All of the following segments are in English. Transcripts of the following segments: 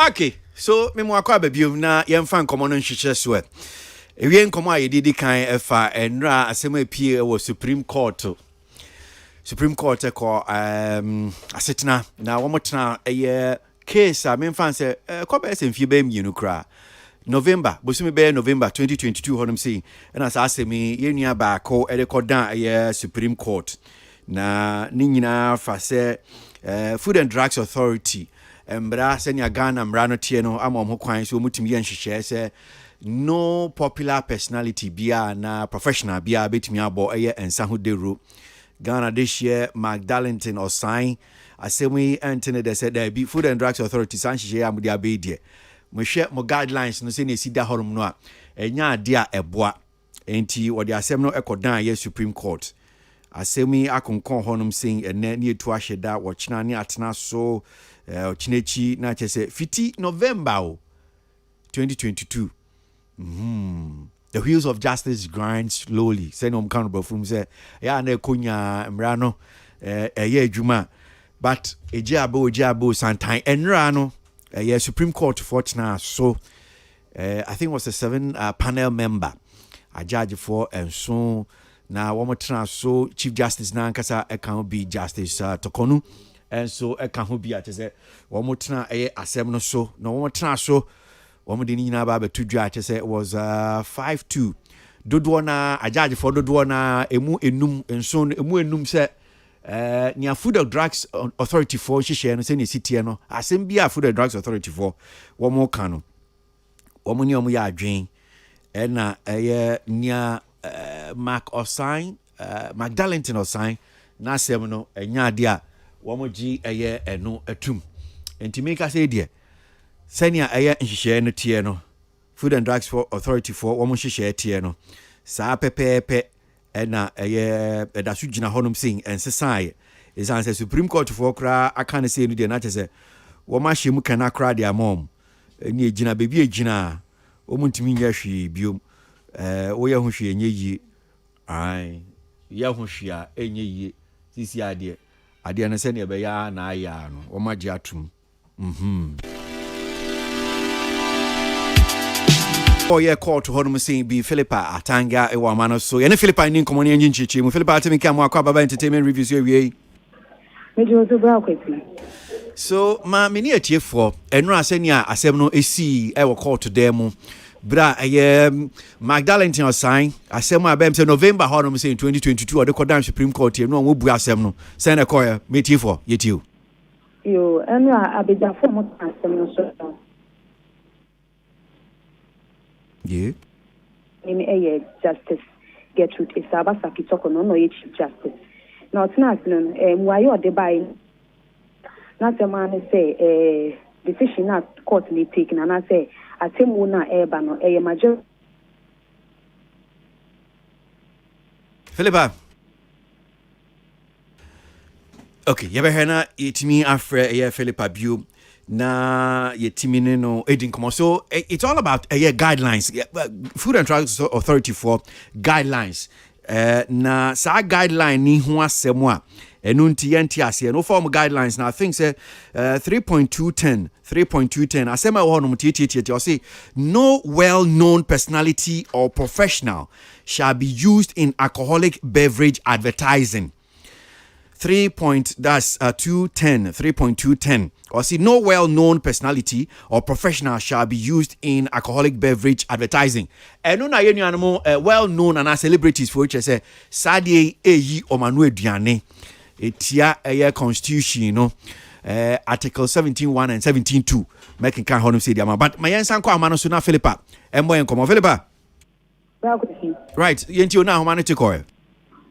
Okay, so me mo akwa babiom na yemfa nkomo no nhwehwe so e. Ewie nkomo a yedidi kan efa enra asem apie wo Supreme Court. Supreme Court ko asetena na wo motena eye case a memfa se ko be se mfie be mienu kra. November, bosumi be November 2022 honum say na sa asemi yenua ba ko recordan eye Supreme Court. Na ni nyina fa se Food and Drugs Authority Mbra senya Ghana mra no tie no ama ho kwan so mutimi ye nhwehwe se no popular personality bia na professional bia betimi abo eye ensa ho dero Ghana this year Magdalene Osai asemi antene de said there be Food and Drugs Authority san hwehwe amudi abedie mo hwe mo guidelines no se na esida horom no a enya ade a eboa enti wode asem no ekodan ye Supreme Court asemi akonkon honum sing ene ne etu ahyeda wo kyena ne atena so chinechi na chese fiti November 2022 the wheels of justice grind slowly say no mkan from say ya na ekonya mra no eye adwuma but ejiabo santan enra no Supreme Court for chena so I think was a 7 panel member a judge for and so na womo tena so Chief Justice na nkasa can be Justice Tokonu and so can ho bi atese womo tena asem no so na womo tena so womo de nyina ba betu dwa atese was 5-2 dodo na ajaje for dodo na emu enum enso emu enum se nia Food and Drugs Authority for hihye no se ne sitie no asem bia Food and Drugs Authority for womo kan no womo ni omo ya adwen na nia Mark Osai Magdalene Osai na asem no enya ade a womoji eno atum enti make say die senia nhihye no tie no Food and Drugs Authority for womo hihye tie no saa pepepe na edasu gina honum sing ensesai is answer Supreme Court for kra aka ne say no die na chese womo ahyemu kana kra dia mom ni egina bebi egina womuntimi nya hwe biom wo ye ho hwe enye yi ai ye ho hwe a enye yi sisi ade na se ne be ya na aya no wo magye atum Oye court honum say be Philippa Atanga e wa mano so ye ne Philippa ni nkomo ne nchichi mu Philippa atemi ka mu akwa baba entertainment reviews we meji wo so bra kweti so ma me ni atiefo enu aseni a asem no esi e wo court dem bra Magdalene Osai asem abem say November honum say 2022 or the Kodan Supreme Court no wo bu asem no say na koya metifo yetiu yo enu abeja fo mo asem no so yeah me Justice Gertrude Isaba Sakitoko no ye Chief Justice now tonight no muayo de bai na the man say decision na court may take na na say atemu na eba no major Philippa okay yebehena itimi afre Philippa bio na yetimi no edin komo so it's all about guidelines Food and Drugs Authority for guidelines na sa guideline ni ho asem a enu nti yenti ase no form guidelines na I think say 3.210 asem a wo no mtiti o say no well-known personality or professional shall be used in alcoholic beverage advertising. 3.210 or see no well-known personality or professional shall be used in alcoholic beverage advertising. And no na yenu animo well-known and celebrities for which I say sadie eyi omanu aduane etia constitution no article 17.1 and 17.2 making kan honum say diama but my yansan kwa amano so na Philippa embo enkomo Philippa right yenti ona homane tekoe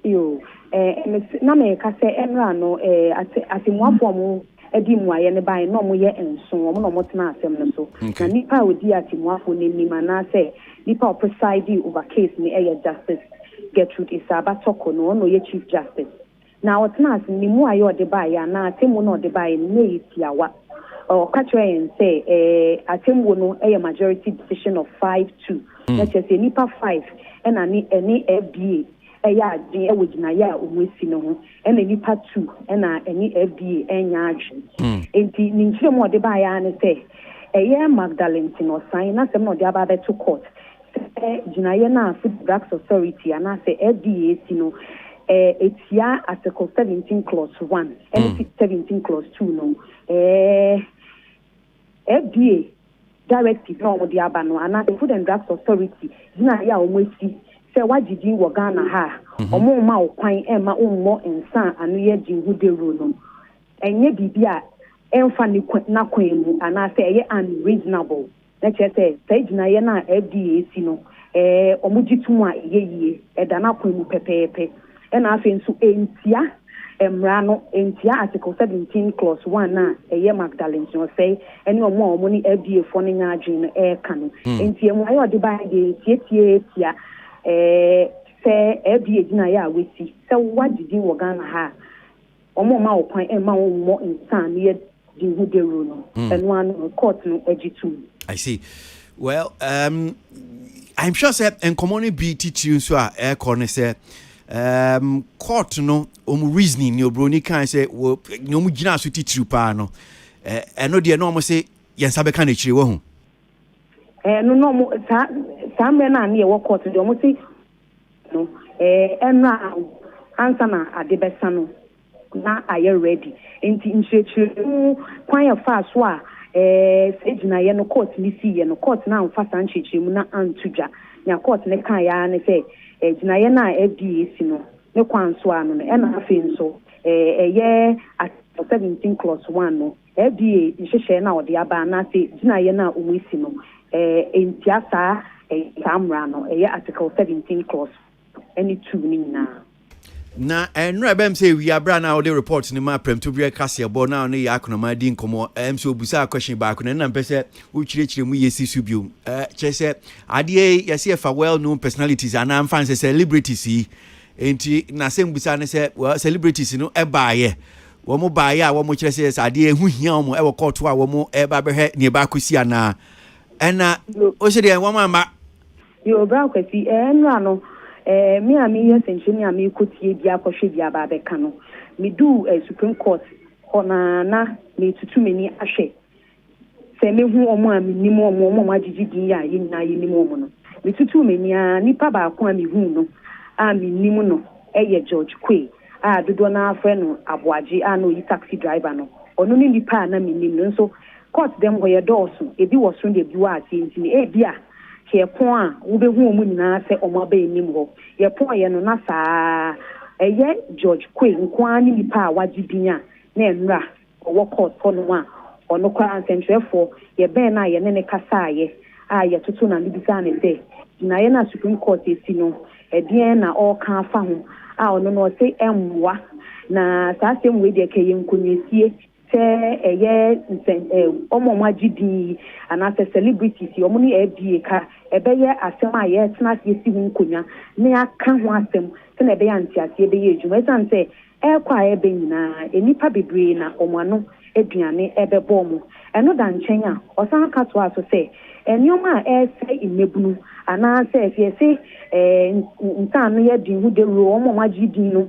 yo na me ka se enra no atimuafo mo edi muaye ne bai no mo ye enso mo no mo tena asem no so na nipa odi atimuafo ne nima na se nipa preside over case ni Justice Gertrude Isaba Toko no ye Chief Justice na otena asem ni muaye odi bai ya na atemu no odi bai ne yitiawa o ka try and say atemu no majority decision of 5-2 na chese nipa 5 na ni FDA eya de ewogina ya omwesi no ho ena nipa 2 ena eni FDA enya adwen enti ni nkyerem ode ba ya ne se Magdalene no sign na sem no de aba to court jinaye na Food Drugs Authority and I say FDA no etia article 17 clause 1 and 17 clause 2 no FDA directive no de aba no and the Food and Drugs Authority jinaye a omwesi say wajidi wo Ghana ha omo ma okwan e ma ommo ensan anu ye jinhu de ro no enye bibia emfa ni na kwenu ana say ye unreasonable na say jinaye na FDA no omujitu a yeye eda na kwenu pepepe e na afi nso entia emra no entia article 17 clause 1 na eye Magdalene no say eni omo ni FDA fo ne nya adwen no ka no entia mu ayo de ba de tie say FDA jina ya wesi say wajidi wo Ghana ha omo ma okwan e ma wo mo insan ye jinhu de ro no eno an court no agitu. I see. Well, I'm sure say en common BT tune so a corner say court no reasoning ni obroni kan say wo no mu gina so titru pa no eno de no mo say yensa be kan chire wo hu no mo sa me na na wo court de mo say no enra ansa na ade besa no na aye ready enti nchechire kwan ya fa so a sejina ye no court ni si ye no court na amfa san nchechire mu na antuja nya court ne kan ya ne say jina ye na FDA si no ne kwan so anu no na afi nso eye at 17 clause 1 no FDA nhehye na ode aba na say jina ye na omisi no entiasa samra no article 17 clause any two ni na enra bem say we abra na the report ni ma prem to bre kase bo na no ya akonoma di nkomo so obusa question back na mpese wo chirechire mu yesi subium chese ade yesi fa well known personalities and am fans celebrities enti na sem busa ne say celebrities no e baaye wo mo baaye a wo mo kire say ade ehu hia wo mo e wo court a wo mo e ba behwe ne ba kosi ana ena o se de wo ma yo bra kwasi enra no me ami yes enchini ami kotie bia kohwe bia ba be kano me do Supreme Court ona na me tutu meni ahwe se me hu omo ami nimu omo magigi din ya yi na yi nimu omo no me tutu meni a nipa ba ko ami hu no ami nimu no eye George Kwe a dodo na afre no aboaje a no yi taxi driver no ono ni nipa na me nim no so court dem go ye dooso ebi wo so de bi wa ati ntini e bia ke pon a wo be hu omu nyina se omo ba enim ho ye pon ye no na saa eye George Kwe nkwa ni nipa a wagidinya na enra owo court no a ono kwa ansentwefo ye ben na ye ne kasa ye a ye tutu na libisa ne se na ye na Supreme Court esi no edien na all kan fa ho a ono no se emwa na saa sem we de ke ye nkonyesie se eye omo magidi ana se celebrities omo ni FDA ka ebeye asem a ye tena se si hu nkonya ne aka ho asem se na ebeye antiase ebeye ejuma san se kwa ebe nyina enipa bebre na omo ano aduane ebebo mo eno da nchen a osan ka to aso se enioma se imebunu ana se se ntan no ye din hu de ro omo magidi no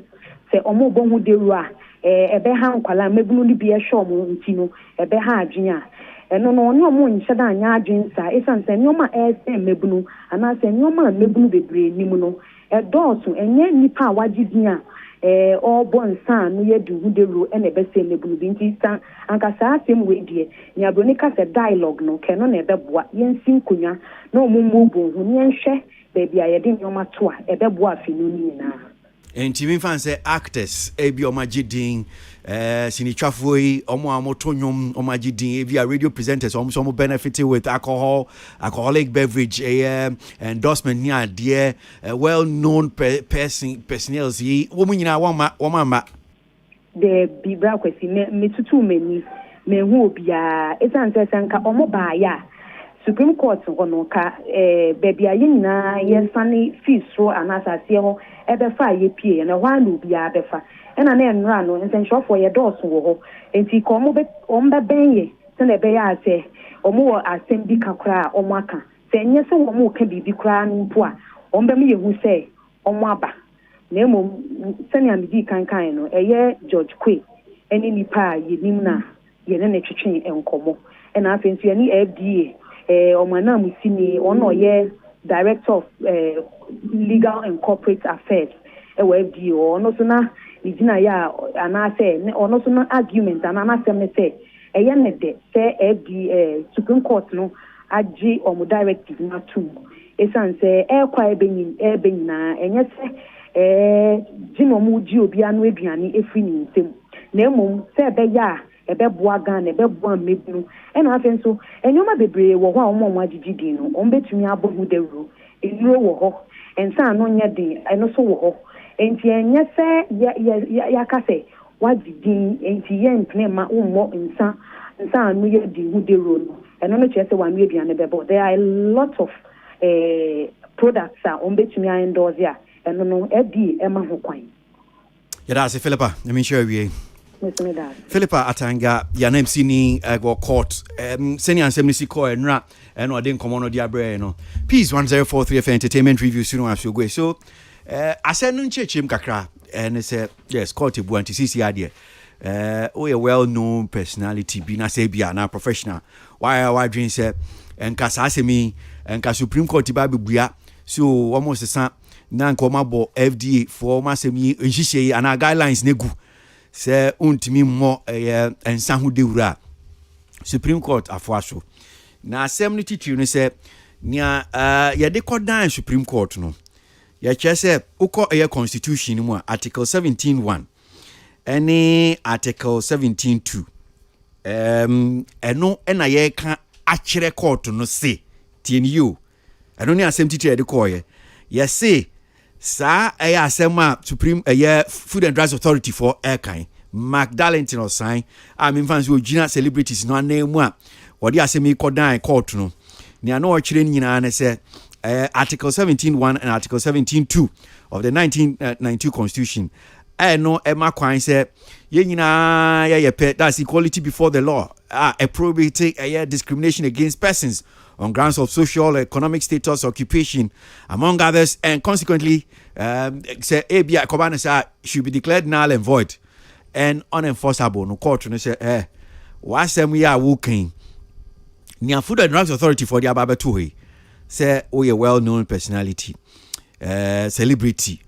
se omo bo hu de ro a ebe ha nkwala mebunu ni bi ehwe omo nti no ebe ha adwen a eno no oni omo nhyɛ da anya adwen sa esan se nyoma se mebunu ana se nyoma mebunu bebre nimu no dɔɔso enye nipa a wagidin a ɔbɔ nsa no ye du de ro ene be se mebunu bi nti san anka saa asem we die ni abroni ka se dialogue no keno na ebe boa yensi nkonya na omo mbo hu ni enhwɛ beebi a ye de nyoma to a ebe boa afinu ni na enti mi fan say actors ebi omagidin sinitwafoi omo amotonyom omagidin ebi radio presenters omo benefiting with alcoholic beverage endorsement ni ade well known personnels yi wo nyina wo ma the bibra kwesi me tutu meni me hu obia esanse sanka omo ba ya Supreme Court hono ka baby aye nyina yensane fees ro anasase ho ebe fa ye pie na hwa na obia be fa ena na enra no nsenhwofo ye dɔɔso wo ho enti ko omo be benye se na be ya ase omo wo asem bi kakra omo aka se nye se wo mo ka bibi kra npo a omo be me yehu se omo aba na emo se ne amidi kankan no eye George Kwe eni nipa ye nim na yene ne twetwe enkomo na afei nso yene FDA omana musini ono ye director of legal and corporate affairs FDA ono so na nigina ya ana say ono so na argument ana say me say yene de say FDA Supreme Court no agi omo directive na tum esan say kwa ebenyin na enye say jino mu ji obi anu aduane efri ni nsem na emom say be ya ebeboa gan ebeboa mebunu ena afen so enyoma bebre wo ho a omo agigidi no ombetumi abohu dawuro enuro wo ho ensa no nya de eno so wo ho enti enye se ya kase wagidi enti ye mpne ma ummo nsa anu ye di hu dawuro no eno no chese wanu aduane bebo there are a lot of products a ombetumi endorse ya eno no edi ema ho kwan yada se Philippa let me share with Philippa Atanga yana MC ni go court senior ansem si call enra eno ade nkomo no dia bre no Peace 1043 for entertainment review sunu afio so asenu nchechim kakra and say yes court ebu anti CC ade a well known personality bi na say bia na professional why dream say enka sa asemi enka Supreme Court ba bebua so almost sa na nkoma bo FDA for masemi nhihye ana guidelines negu se untimi mo ensa hu dewura Supreme Court afoaso na asem no titiri no se nia ye de kodan Supreme Court no ye chese uko constitution mu article 17.1 any article 17.2 eno na ye ka akire court no se tienio eno ni asem titiri de koye ye se sa asema Supreme Food and Drugs Authority for airkan McDarlington or sign fans who gina celebrities no name a what the asemi kodan court no ni ano ochire nyina na say article 17.1 and article 17.2 of the 1992 constitution no ema kwan say ye nyina ye pe that's equality before the law a prohibiting discrimination against persons on grounds of social, economic status, occupation, among others, and consequently, say ABI Kobana should be declared null and void and unenforceable. No court no say, why we are working? Nia Food and Drugs Authority for the Ababatuhi say, a well-known personality, celebrity,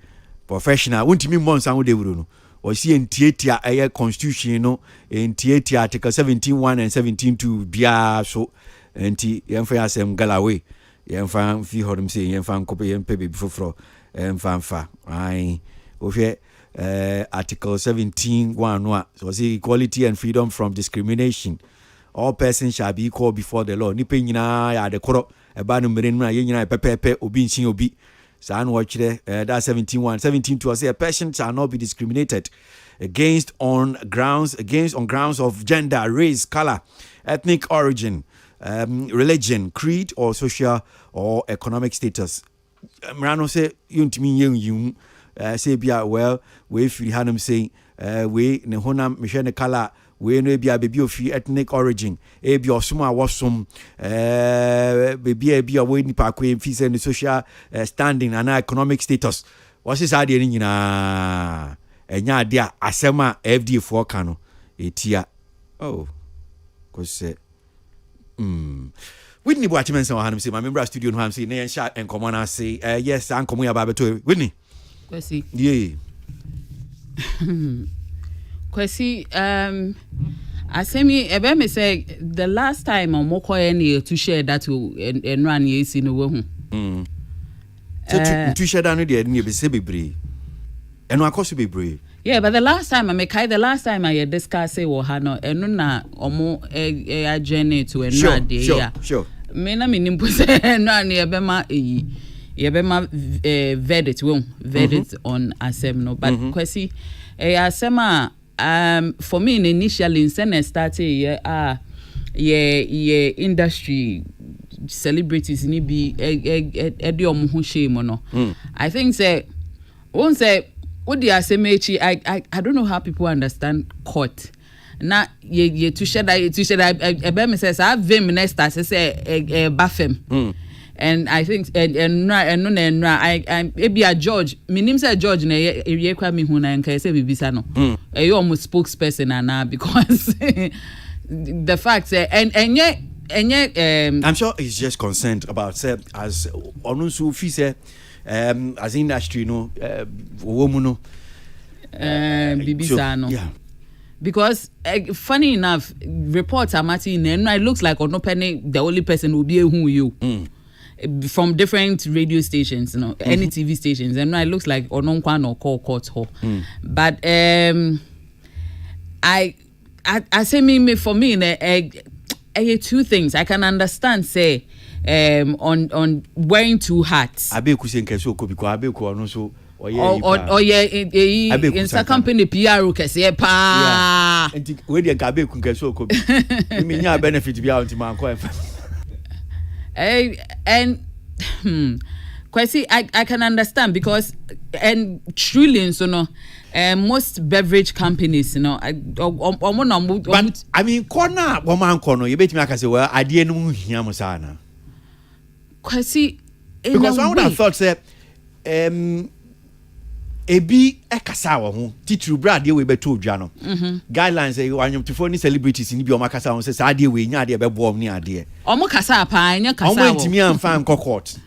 professional. Won't me months and they would or see in theater a constitution, no, in theater article 17.1 and 17.2 bia so. Enti yemfa asem galawe yemfa fi hodum say yemfa nkope yempe be before yemfa ai ohwe article 17.1 no so say equality and freedom from discrimination all persons shall be equal before the law nipa nyina ya de koro eba no mere no ye nyina pepepe obi nchin obi sa no kire that 17.1 17.2 say a person shall not be discriminated against on grounds of gender, race, color, ethnic origin, religion, creed, or social or economic status. Mrano say yuntimi yun say bia well we free hanum say we ne honam mehwe ne color we no bia bebi ofi ethnic origin e bia osum a wosum bebi e bia we nipa ko fi say ne social standing and economic status what is ade ni nyina enya ade a asema FDA for kanu etia oh ko say Whitney Boatimensa wa hanum say my member studio no ham say na yen sha enkomo na say yes ankomo ya ba beto Whitney Kwesi yeah Kwesi asemi ebe me say the last time omokoye na to share that enran ye si no hu to share that no dey na be say bebre eno akoso bebre. Yeah, but the last time I discussed it with her no eno na omo journey to enran dey ya sure me na me nimpo say enran ye be ma verdict on asem no but Kwesi asema for me initially in started industry celebrities ni be edi omo ho shame no I think say won say what the asemechi I don't know how people understand court na ye to share ebe me say I vim next as say bafem and I think and I be a judge minim say judge na ye kwa me hu na nka say bibisa no e yo mo spokesperson na because the fact and yet I'm sure he's just concerned about as onunsu fi say as industry woman Bibisa no. Yeah. Because funny enough, reports are matching and it looks like Onopene the only person will be who you from different radio stations, any TV stations, and it looks like Ononkwan or call court ho. But I say me for me two things I can understand say on wearing two hats. Abeku senke so ko because Abeku ono so in sa company PR kese pa. Enti we dey Abeku nke so ko bi. Me nya benefit bi a unti man ko and Kwesi, I can understand because and truly most beverage companies but I mean corner woman kono you bet me aka say well ade no hia mo sana Kwesi, because I would have thought say ebi ekasa wo ho titru brad we beto odwa no guidelines say wanyom to phone celebrities ni bi o makasa ho say sa ade we nya ade be bo ni ade omo kasa pa nya kasa wo omo ntimi amfa nko court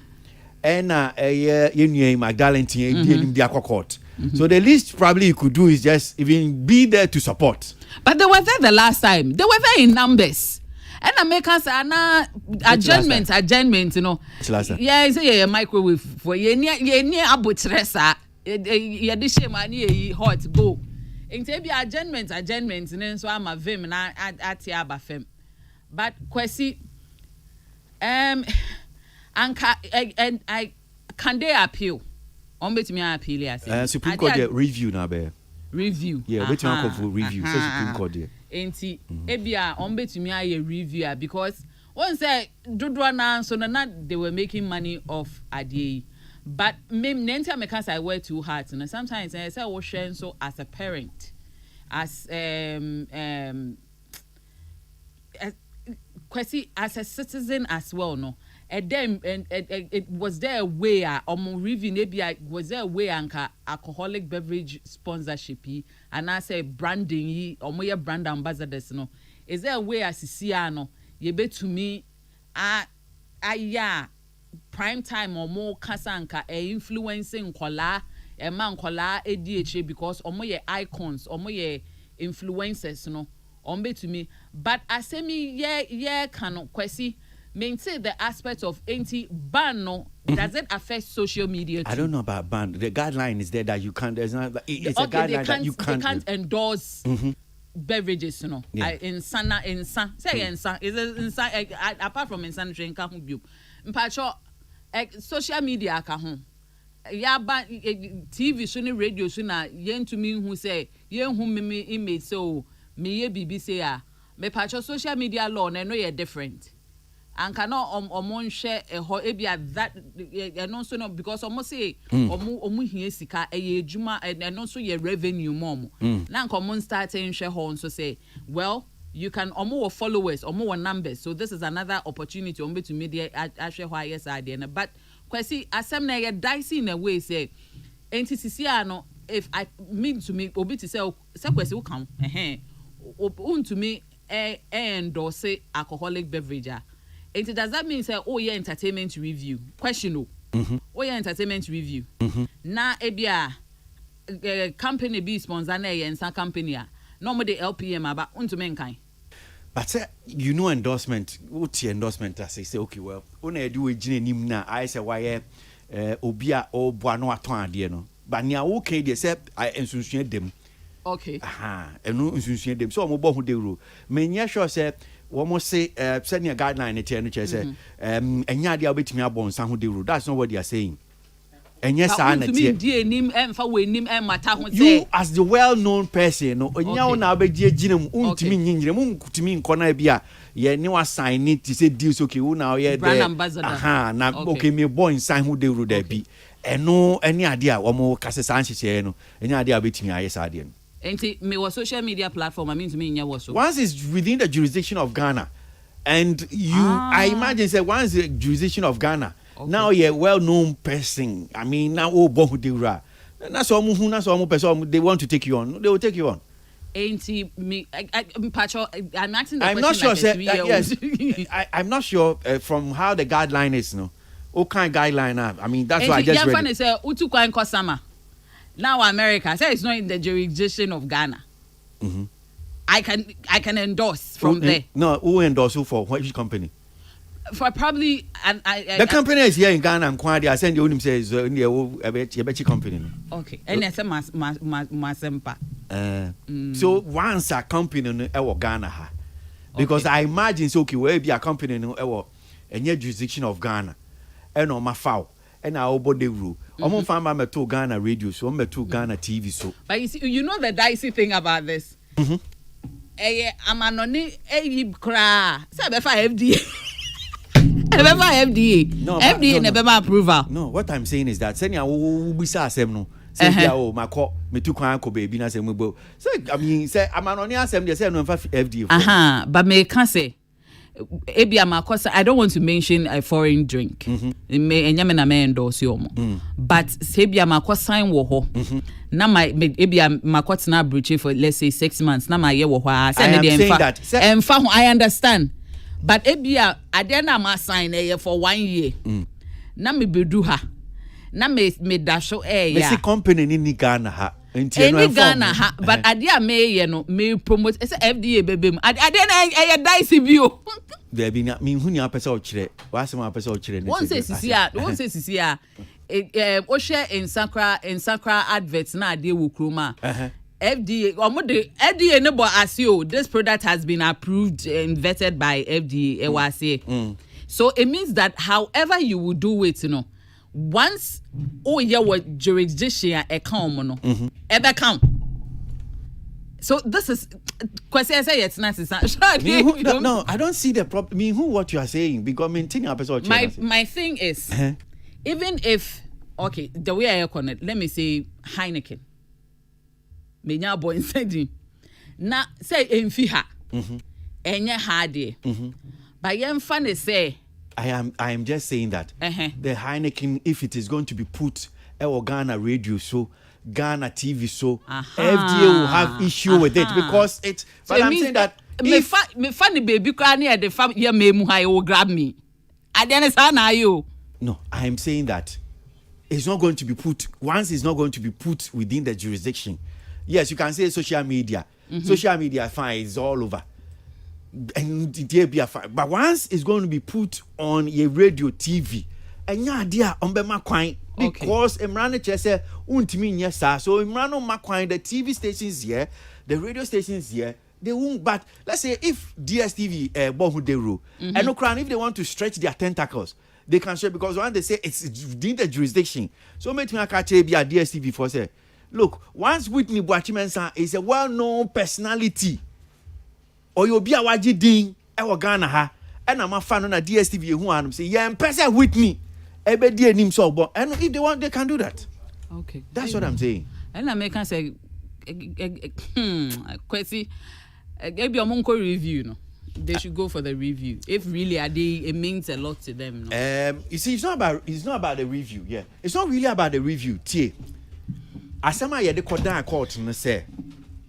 ena yenue Magdalene tie die nim dia court. So the least probably you could do is just even be there to support. But they were there the last time. They were there in numbers. And Americans are now adjournment, Yeah, say a microwave for ye near abutresa. Ye dish money hot go. In be adjournment, and so I'm a vim and at Yaba fem. But Kwesi, and I can they appeal? On bet me appeal yes. Supreme Court review na be. Review. Yeah, bet you for review. Say Supreme Court there. Enti ebia on bet me a review because one say dodo na so na they were making money off Ade. But me nenta because I wear two hats and sometimes I say was sharing so as a parent as Kwesi as a citizen as well no. And then it was there a way review maybe was there a way anka alcoholic beverage sponsorship and I say branding or more brand ambassadors no is there a way as see no you bet to me prime time or more kasanka influencing kola a man kola ADHA because or more icons or more influencers no on bet to me but I say me yeah can Kwesi maintain the aspect of ban no does it affect social media too? I don't know about ban. The guideline is there that you can't. There's not. It's a guideline that you can't. They can't endorse beverages, Yeah. Apart from insanity, mpacho social media ka ho. Ya ban TV so ni radio so na yen to me who say yen hu me image so me ye bibi say me pacho social media law na no ye different. And cannot omon share ebia that no so no because almost say omu hie sika ejuma and also your revenue mom na common starting share ho so say well you can omo followers omo numbers so this is another opportunity omo to media share ho yes idea but Kwesi asem na ye dicey in a way say NTCC no if I mean to me obi to say Kwesi wo kan to me endorse alcoholic beverage. And does that mean say oh yeah entertainment review? Question oh yeah entertainment review. Na ebia company be sponsor na ye nsa company no more the LPM aba unto menkan. But endorsement, what endorsement as I say okay well una do we gine nim na I say why obia o boano aton ade no. But nia okay dey say I ensunsuan dem. Okay. Enu ensunsuan dem so omo bo hu de ro. Menya sure say almost say senior guideline it no say enya dia obetimi abon san ho de ro. That's not what they are saying. Enya sa na tie. You as the well known person no enya wo na obegie ginam untimi nyinyire mu nkutimi nkona bia ye ne wa sign it say deals okay wo na ye there na okay me boy san ho de ro da bi eno eni ade a wo mo kase san hyehyɛ no enya ade a obetimi aye sa ade no. Enti me was social media platform I mean to me nya was so once it's within the jurisdiction of Ghana and you I imagine say once the jurisdiction of Ghana now you're a well-known person I mean now oh bohu de ra na so mu hu na so mu person they want to take you on they will take you on me, I'm asking the I'm question not sure, like sir. a 3-year-old. Yes, I'm not sure from how the guideline is, no. What kind of guideline are? I mean, that's why I just read it. Say, Utu Kwan Kosama. Now America, say it's not in the jurisdiction of Ghana. Mm-hmm. I can endorse from there. No, who endorse who for which company? For probably the company is here in Ghana and Kwadi. I send you him says a better company. Okay, and it's a masempa. So once a company in Ghana, because I imagine so okay, where be a company in any jurisdiction of Ghana, and on my foul, and our body rule. I'm found my two Ghana radio, so I'm two Ghana TV. So, but you know the dicey thing about this. I'm an only cry. Say FDA. FDA. No, FDA never approval. No, what I'm saying is that send you we say no. Say my call me too kwan ko baby na say me bo. So I mean say I'm an only asem dey say no FDA. But me can say I don't want to mention a foreign drink. Me enyame na me endorse yo mo. But say bia makọ sign wo ho. Na my bia makọ tena breach for let's say 6 months. Na my ye wo ho. Say me dey emfa. I understand. But ebia ade na ma sign for 1 year. Na me bedu ha. Na me dasho ya. Me see company ni Ghana ha. Any Ghana ha. But ade a me no me promote say FDA bebem. Ade na dicey bio. There be me hu ni apesa o kire. Wa se ma apesa o kire ni. Won say sisi a o share in Sakra adverts na ade wo kroma. FDA no but asio this product has been approved and vetted by FDA so it means that however you will do it once your jurisdiction account ever count so this is question say it's not no I don't see the problem. Who what you are saying because maintaining a person my thing is even if okay the way I connect let me say Heineken menya boy inside na say emfi ha enye hard but yemfa ne say I am just saying that the Heineken if it is going to be put Ghana radio show Ghana TV show FDA will have issue with it because it but I'm saying that me funny baby cry near the fam ya memu ha will grab me I then say na you no I am saying that it's not going to be put once it's not going to be put within the jurisdiction. Yes, you can say social media. Social media fine is all over. And there be a fine. But once it's going to be put on a radio TV, and yeah, dear, on my coin because Imran say untimi nyesa. So Imran on my coin, the TV stations here, the radio stations here, they won't. But let's say if DSTV bohu de rule, and no crown if they want to stretch their tentacles, they can share because when they say it's within the jurisdiction. So make me a catch a DSTV for say. Look, once Whitney Boachimensa is a well-known personality, or you'll be a wajiding, ewa Ghana ha, and I'm a fan on a DSTV who am say, yeah, and person Whitney, ebe dear nim so, but and if they want, they can do that. Okay, that's what I'm saying. And I can say, Kwesi, maybe a monko review, no. They should go for the review. If really it means a lot to them. No? You see, it's not about the review. Yeah, it's not really about the review. Tie. Asema ye de kodan court no say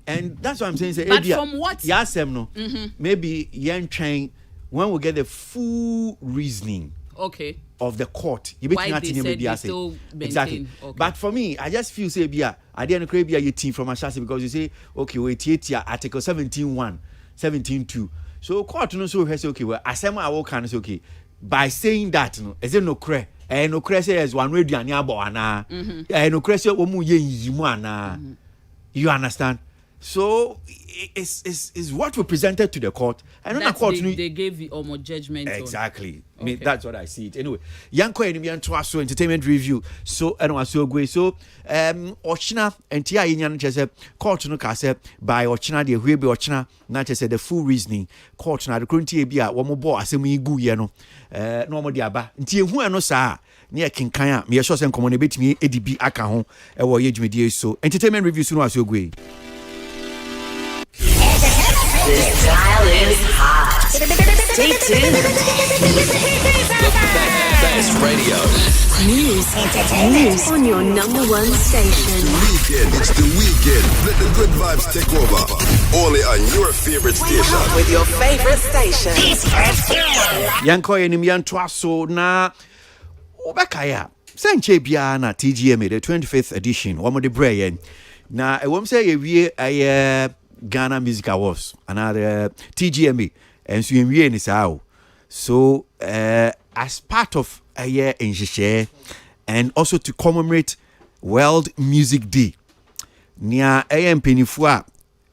and that's what I'm saying say but from what yasem no maybe yen train when we get the full reasoning of the court you be thinking maybe I say exactly but for me I just feel say bia I didn't create bia your team from Ashasi because you say okay wait here article 17.1 17.2 so court no so say okay well asema I will can say okay by saying that no is it no cre no crazy as one radio ani abo ana no crazy omu ye yimu ana you understand so it's what we presented to the court and on the court they gave the judgment exactly I mean that's what I see it anyway yanko enemy and so entertainment review so and was so go so ochina entia yin chese court no ka say by ochina de hwe be ochina na chese the full reasoning court na the current e bia wo mo bo asem igu ye no no mo de aba nti ehu eno saa na ye kenkan a me sure say nkomo na betimi edibi aka ho e wo ye dwumedie so entertainment review so no aso go This dial is hot. Stay tuned. best radio. News on your number one station. Weekend, it's the weekend. Let the good vibes take over. Only on your favorite station. With your favorite station. Yanko yenim yantwaso na obekaya. Sanche bia na TGMA the 25th edition. One the brain. Na I won't say a Ghana Music Awards. Another TGMA. And so you ni sao. So as part of a year in Shishe and also to commemorate World Music Day. Nia AM Penifua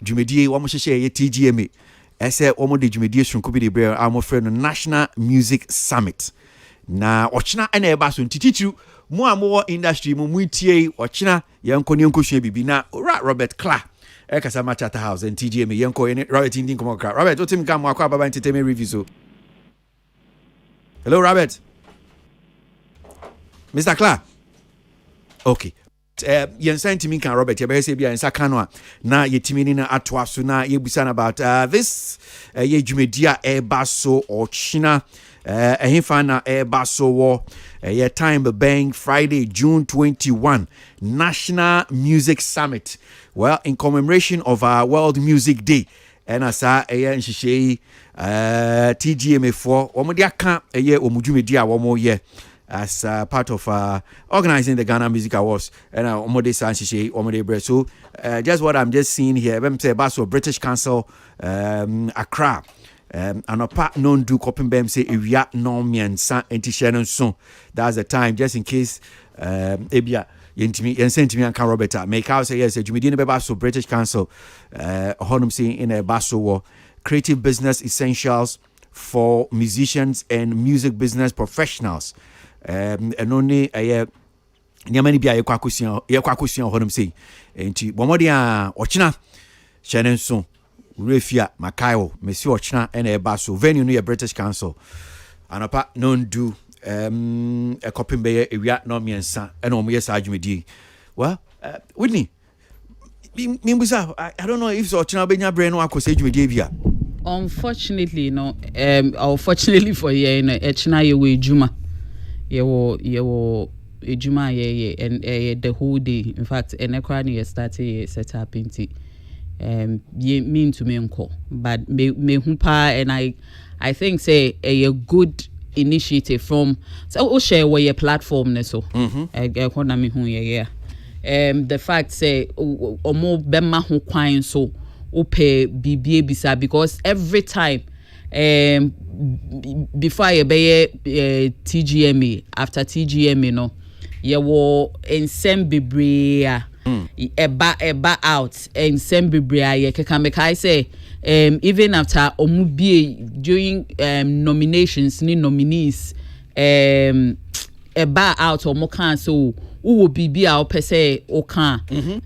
Jumedi Wamoshe TGMA. Ese omo de Jumedi Shunkubi de Bre our friend National Music Summit. Na ochina ene eba so ntitichu mu amowo industry mu muitie ochina yanko ne nkohwe bibi na Robert Clark ekasa Machata House and TGMA yanko ene Robert Indin komo kra Robert otim kam akwa baba entertainment review so. Hello Robert. Mr. Clark. Okay. Yensan timi kan Robert ye say bia yensa kanwa na yetimi ni na atwa so na yebusan about this ye dwumedia eba so ochina ehifana eba so wo ye time bang Friday June 21 National Music Summit, well in commemoration of our World Music Day and asa eye nhihye TGMA4 omodia kan eye omudwumedia wo mo ye as part of organizing the Ghana Music Awards and Omode Sanshishi Omode Bre. So just what I'm just seeing here, I'm say Basso British Council Accra and a part non do coping bem say area no mian san enti Shannon so that's the time just in case ebia yentimi yensentimi an Roberta make out say yes Jumedine be Basso British Council honum say in a Basso war creative business essentials for musicians and music business professionals. And only a nyamani bia ye kwakusia honum sei enti bomodi a ochina Shannon so refia Makayo mesi ochina ena eba so venue no ye British Council anapa non do a copy be ewia no miensa ena omo yes adwumedi well Whitney mimbusa I don't know if so ochina benya brain no akose adwumedi bia. Unfortunately no unfortunately for you echina ye we juma yewo ejuma ye and the whole day in fact enekra ni started set up into ye mean to me unko but me humpa and I think say a good initiative from so share where your platform ne so ekona me hu ye the fact say omo bema ho kwan so ope bibie bisa because every time before I be TGMA after TGMA no ye wo ensem bebre eba out ensem bebre ye keka make I say even after omubie during nominations ni nominees eba out omo kan so wo bibia o pese o kan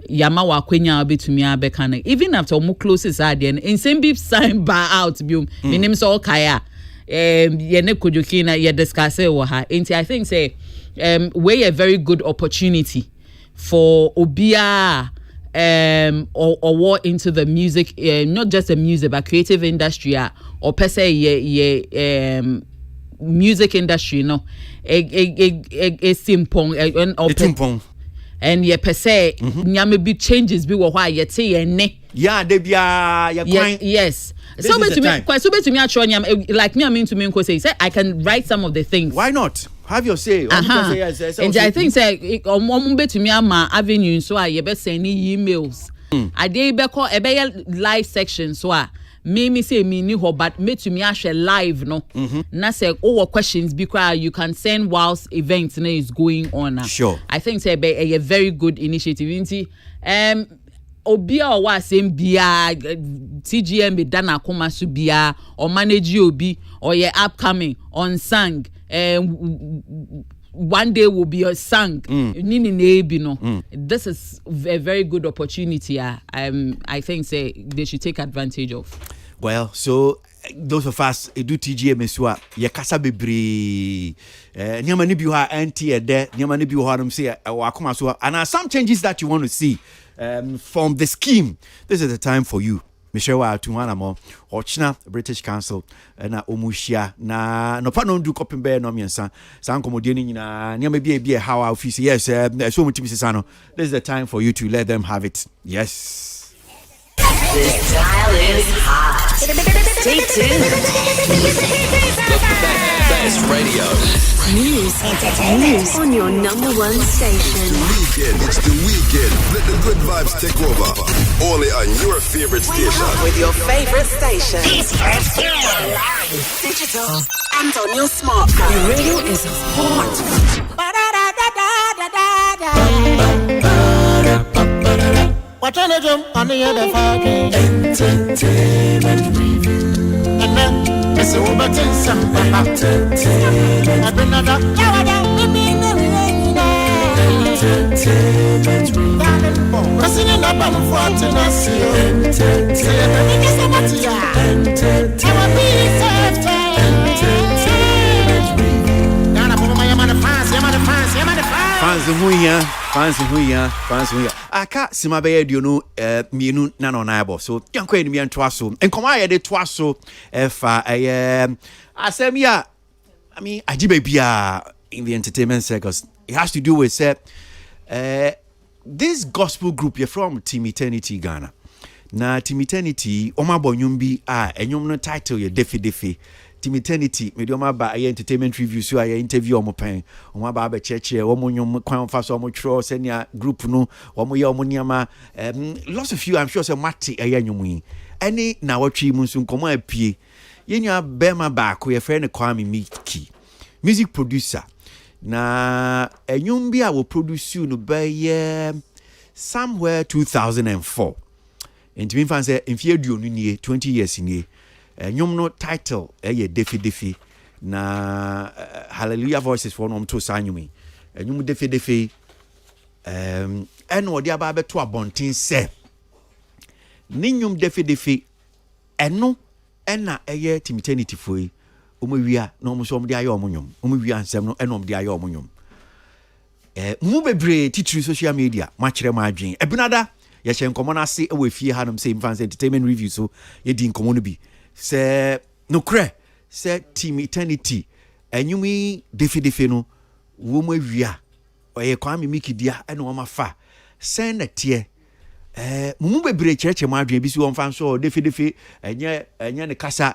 yama wa kwenya obetumi abeka na even after omo closes are there ensem be sign bar out biom minim so kaya ye ne kodokina ye discuss e wo ha enti I think say we a very good opportunity for obia or war into the music not just the music but creative industry or per se ye music industry no a simple and ye per se nyame be changes be wo why ye te ye ne yeah de bia ye yes so bet to me actually like me I mean to me say I can write some of the things. Why not? Have your say. And I think say bet to me ama avenue so I be send emails. I dey be call e live section so me say me ni ho but me to me share live no na say all questions because you can send whilst event is going on. Sure. I think say be a very good initiative inti obia o wa sem bia TGM dana koma so bia or manage obi or ye upcoming on sang one day will be a song. This is a very good opportunity. I think say they should take advantage of. Well, so those of us do TGM so ye kasa bebre nyama ni bi ho anti e de nyama ni bi ho am say akoma so and some changes that you want to see from the scheme. This is the time for you. Michelle wa tuwana mo ochina British Council na omuhia na no pa no ndu kopin be no miensa san komodie ni nyina ne be how office yes so mutimi sisa no this is the time for you to let them have it. Yes, This dial is hot. Stay tuned. Best radio. News on your number one station. Weekend, it's the weekend. Let the good vibes take over. Only on your favorite station. With your favorite station. Digital and on your smartphone. Your radio is hot. Watch on the jump on the other fucking entertainment review. And then it's over to some entertainment. I've been another entertainment review. Pressing in the bottom for to not see entertainment. Entertainment review. Ghana, put my man fans, fans who aka sima be yedio no mienu na no na ebo so yankwa eni miento aso enkomo ayede to aso fa asem ya I mean ajibe bia in the entertainment circles. It has to do with this gospel group you're from Team Eternity Ghana. Na Team Eternity omabonyum bi enyum no title ye defi Team Eternity medioma ba entertainment review so aye interview omo pen omo ba ba cheche omo nyum kwan fa so omo tro senia group no omo ye omo niama lots of you I'm sure say mate aye nyum yi any na watwi mu nso nkomo apie yenya bema ba ko ye friend Kwame Miki music producer na enyum bi a wo produce no be somewhere 2004 enti mi fan say enfie duonu nie 20 years nie nyum no title defi na Hallelujah Voices for no to sanyumi nyum defi eno odi aba beto abonten se ni nyum defi eno ena Team Eternity foi omwia na omso omde aye omnyum omwia nsem no eno omde aye omnyum mu bebre titiri social media ma kire ma adwen ebinada ye hye nkomo na ase e we fie hanom say Mfans Entertainment Review so ye di nkomo no bi se no kre se Team Eternity enyumi defi no wo mu awia oye Kwame Miki dia ene wo mafa sen na tie mumu bebre cheche ma adwen bi si wo mfa so defi enye ne kasa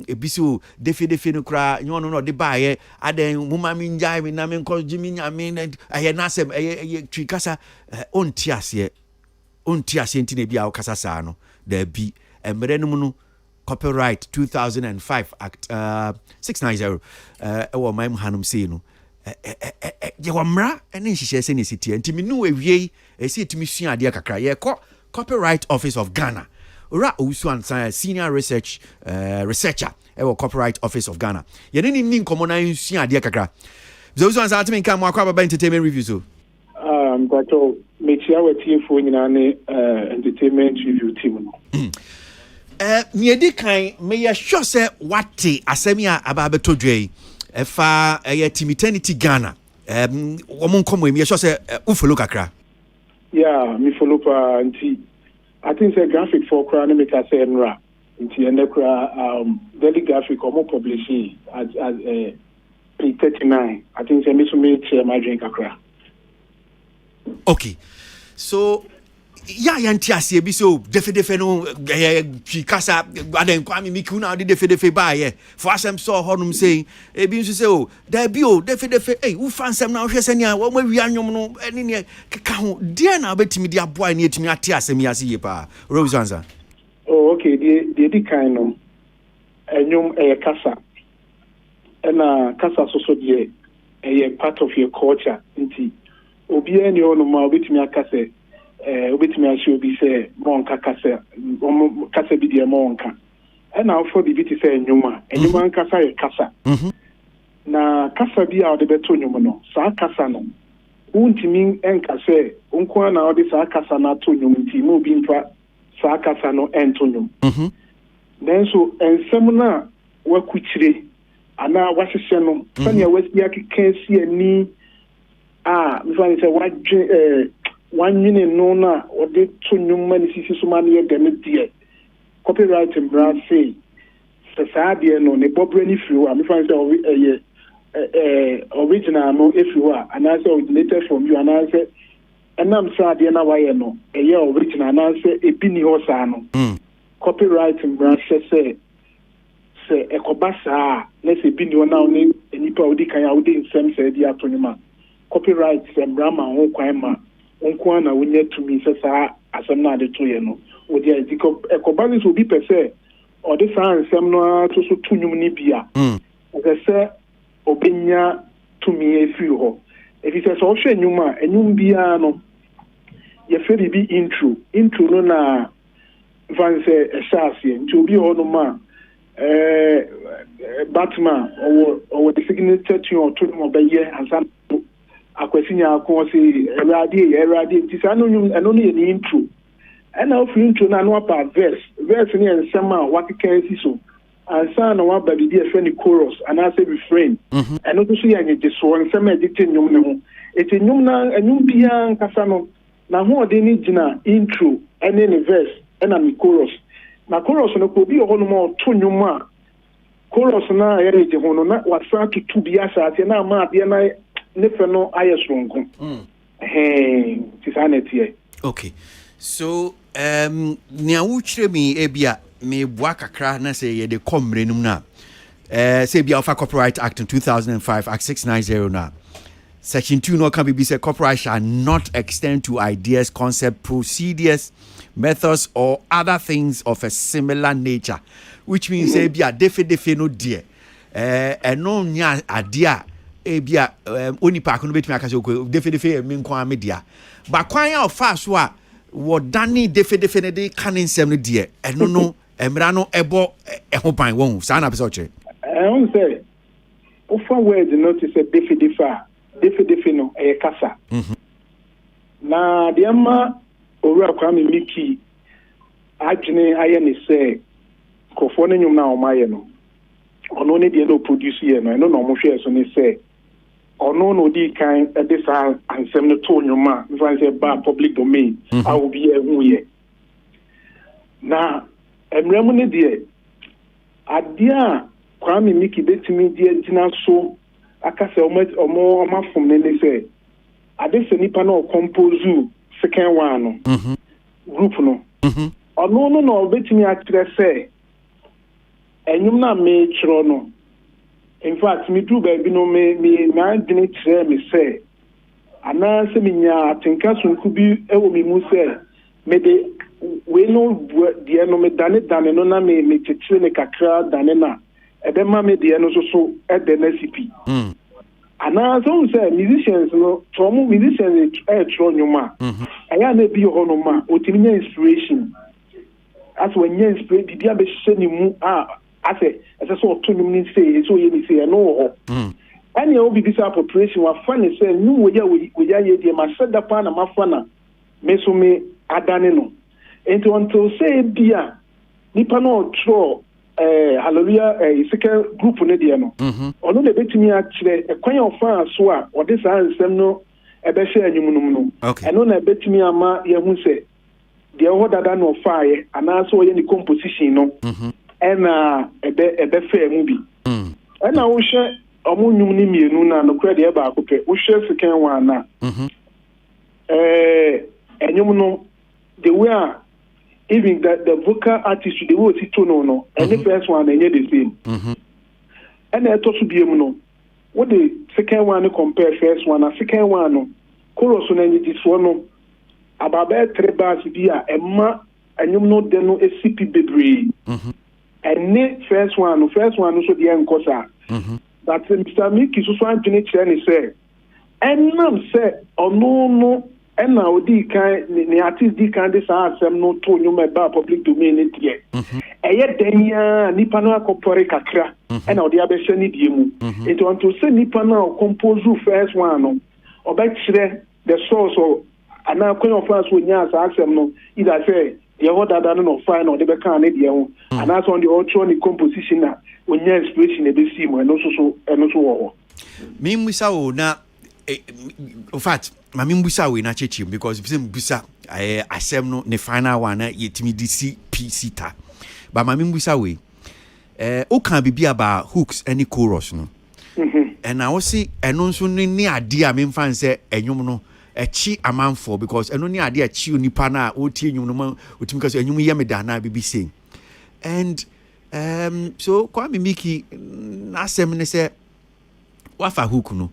ebisu defi no kra nyo no de baaye aden muma mi njai mi na me nko jimi nyame aye nasem aye twi kasa onti ase ntine bia wo kasa saa no da bi emre no mu no Copyright 2005 Act 690 ewo mam hanum sei no ye wamra ene nhihye se ne sitie ntimi nu awie esi etimi sua ade kakra ye Copyright Office of Ghana ora owusu ansa senior researcher ewo Copyright Office of Ghana ye ne ni nkomo na sua ade kakra owusu ansa atimi nka mo akwa baba entertainment review so kwato mechia wetie fo nyina ne entertainment review team no miedi kan me ye sure say wati asemi aba beto dwei efa Team Eternity Ghana wo mon komo me ye sure say u follow kakra me follow pa nti I think say graphic for kra na make say nra nti ene kra daily graphic or more publishing as P39 I think say me so me share my drink kakra. Okay, so yanti ase bi so defi no kasa aden Kwame Miki na de defi ba ye for asem so honum say ebi nso say da bi defi wo fansem na wo hwese ne a wo ma wi anwom no ene ne keka ho de na betimi de aboa ne etimi ate asem yase ye pa Rose answer. Oh okay, the kind no enwom kasa na kasa so de part of your culture nti obi ani ono ma obetimi akase obetimi ahye obi se monka kasa bi de monka na afọ bi ti se enwuma nkasa ye kasa na kasa bi a ode beto nwum no saa kasa no untimi enkase onko na ode saa kasa na to nwum nti mo bi mfa saa kasa no ento nwum then so ensem na wakuchire ana wahyehyɛ no sani awasi akekasi ani mfani sɛ wanwene no na ɔde to nnwuma ne sisi so ma no yɛ dɛm deɛ copyright mbra say saa no ne bobre ni free wa me fan say original no if you are and I say originated from you and I say enam saa de na waye no original and I say ebi ni ho saa no copyright mbra say ekobasa na se bi ni ona oni enipa odi kan ya odi nsem say di atonima copyright mbra ma ho kwan ma onko na wonya tumi say saa asem na de to ye no odi ekobasa so bi pese or the fans some no to so tunum ni bia say obenya to me a few ho if it says so hwe nyuma enyum bia no ye fe bi intro no na fans esase nti obi ho no ma Batman or the signature to your to mo be ye ansa akwasinya akon se erade ti sa no nyum eno no ye ni intro and now for intro na no pa verse ni ensema wakeka si so ansa na wa ba bi e fe ni chorus and I say refrain and no so ya nye so ensema edite nyum ne ho eti nyum na anyum bia nkasa no na ho de ni gina intro ene ni verse ena ni chorus na chorus no ko bi ho no mo to nyum a chorus na ya reje ho no na wasa tutu bia sa ate na ma bia na ne fe no ayesronko ti sa na tie okay. So nia wuchire mi ebia me bua kakra na say ye de komre num na say bia of Copyright Act in 2005 Act 690 na section 2 no can be say copyright shall not extend to ideas, concept, procedures, methods or other things of a similar nature, which means say bia defe no die no nya adia ebia oni pa ko no betimi aka say defe me nko amedia ba kwan ya ofa so a wo dani defe ne de kanin sem no de eno no emra no ebo ho ban won sa na pese o che on say ofa word notice defe no e kasa na de ma owura kwa me miki adwene aye ne say kofo ne nyum na o maye no ono ne de no produce ye no eno no mo hwe so ne say ono no di kan this ansem no to nyuma if I say ba public domain I will be ehun ye na emremu ne de adia Kwame Miki betimi de gina so aka se omo mafom ne say ade se nipa na compose second one no group no ono no betimi akire say enyum na me chiro no. In fact, me do baby no me na didn't tell me say. Ana se me nya tinka sun kubi e wo mi mu say me de we no de no me dane no na me titire ne kakra dane na e be ma me de no so e de na CP. Ana so say musicians no from musicians e tro nyuma. Aya na bi ho no ma otimi nya inspiration. As when nya inspiration bibia be hye ni mu I say so to me say so you say no any will be this appropriation wa funny say no we ya ye ma said da pa na mafana me so me adane no into until say bia nipa no tro hallelujah second group no de no ono de betimi a kire ekwan ofa so a o de sa nsem no e be hye anyum no eno na betimi ama ye hu say de ho dada no fire ana so ye ni composition no ena ebe fe mu bi ena wo hwe omo nyum ni mienu na no kra de e ba akopɛ wo hwe second one na enyum no the way even the vocal artist the way it to no any first one enye the same ena eto so biem no wo the second one compare first one na second one no chorus no enye this one no ababe 3 bars bi a emma enyum no de no esipi bebre and the first one so the encosa. But Mr. Miki so Anthony Chen say, and nam say, oh no, and now the kind the artist the kind this asem no to you ba public domain it yet. Eye denya nipa na akopore kakra, and now the abesha ni diemu. It want to say nipa na compose first one no, obekire the source of and now when of us we nya asem no, either say you what that no fine or the bekan ne de ho and that's on the electronic composition na when your inspiration e be see mo and also wo me musa o na in fact ma me musa we na chechi because if say musa asem no ne final one na yetimi DC PC ta but my mimbusa way o can be about hooks any chorus no and I will see and also ni idea me fan say enyum no echi amanfo because eno ni idea chi onipa na o tie enyum no ma otimi kaso enyum ye me da na be saying and so Kwame Mickey asem ne say wafa hook no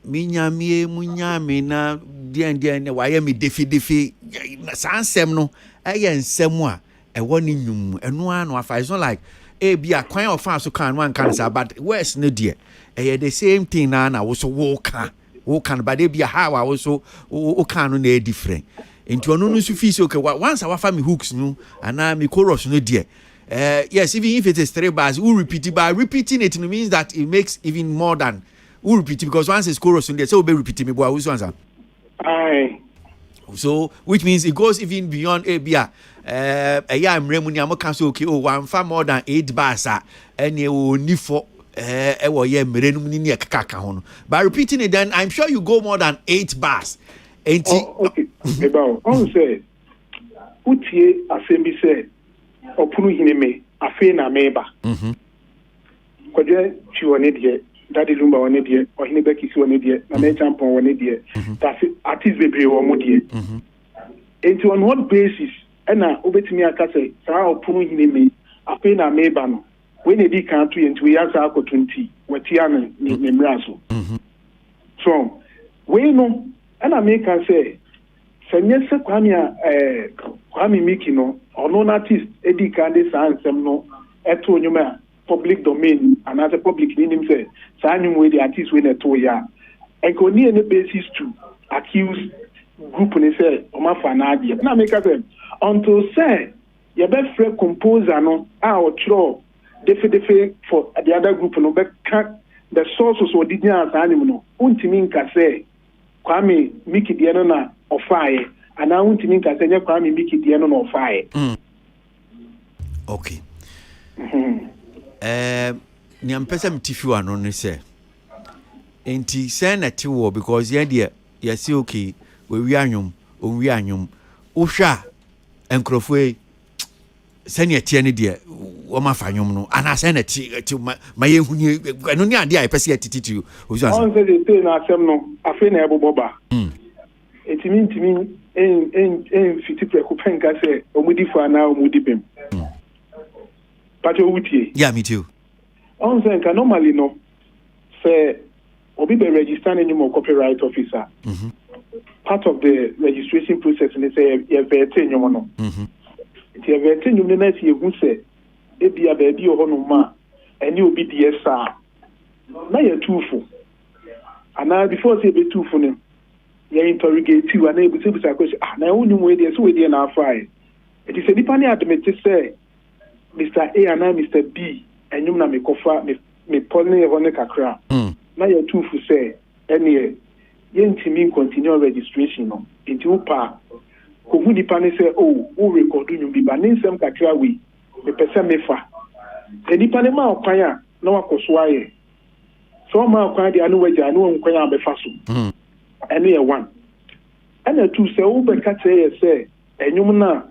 minyamie munyame na dia ne waye me defi na sansem no eye nsem a ewo ni nyum eno a no afa it's not like bia kwan of fan so kan one can say but where's no dear the same thing na wo so wo kan but they be how I also o kan no na different into no no so feel okay once I fa me hooks no and me chorus no dear yes even if it is 3 bars we repeat it by repeating it means that it makes even more than we repeat it because once it's chorus in there so we repeat me boy which ones are aye so which means it goes even beyond bia I'm remuni am can say okay one far more than 8 bars any only for ewo ye mrenum ni kaka ho no by repeating it then I'm sure you go more than 8 bars okay about on say utie asembi say opunu hineme afi na meba kwaje chi woni de daddy lumba woni de ohine beki si woni de na me champon woni de that artist bebre wo mo de into on what basis na obetimi aka say saa opunu hineme afi na meba no when they can't do into we answer 20 watiana ni mraso so we no and I make can say senyese Kwame Mickey no ono artist edi kan dey sansem no eto nyuma public domain and as a public ni nim say sanyum we the artist we neto ya and ko ni any basis to accuse group ni say o ma fa na ade na make say until say you be free composer no a o tro defe for the other group no be the sources or did not animal no untimi nka say Kwame Mickey de no na ofaye and now untimi nka say Kwame Mickey de no na ofaye okay ni ampesa mtifi ano ne say enti say na ti wo because ye de ye say okay we wi anwum o wi anwum wo hwa enkrofo sani tie ne de o ma fanyum no ana sani ti ma ye hunye no ni ade a pese atititu o so on say dey na asem no afi na eboboba etimi en fiti preko penka say omudi fa na omudi bem pato wutie yeah me too on say ka normally no say obi be register any more copyright officer part of the registration process and say you vet nyom no ti vet nyom na si ehu say ebia ba bi ho no ma eni obi die sa na ya tufu ana before say be tufu ne ya interrogate you ana ebusa busa question na wonu we die so we die na afai it is a dipani admit say Mr. A and Mr. B enyum na me kofa me polne ho ne kakra na ya tufu say eni yentimi continue registration no into upa ko hu dipani say oh who record nyum bi ba nsem kakra we me pese me fa nipa ne ma okwan a na wakoso aye so ma okwan de anu waja anu nkwan a be fa so ene ye one ana tu se wo be ka tell say enyum na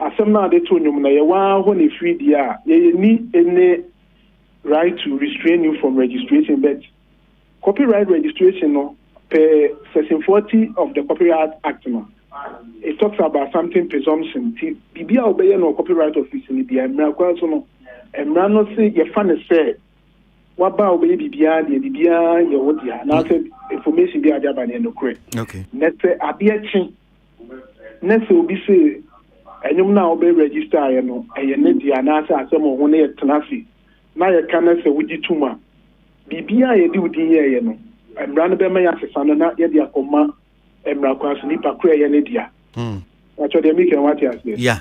asem na de to nyum na ye wa ho ne free dia ye ni any right to restrain you from registration but copyright registration no per section 40 of the Copyright Act no it talks about something presumption bibia obeye no copyright office ni bia mra kwa so no emra no say ye fa ne say waba obeye bibia de bibia ye wodia na say information bi ajaba ne no kure okay net abia chi net obi say enyum na obe register ye no eye ne dia na say asem ho ne ye tenafi na ye kana say wudi tuma bibia ye di wudi ye no emra no be ma ya sesa no na ye dia koma emra kwa so nipa kure ye ne dia wacho de make what you say yeah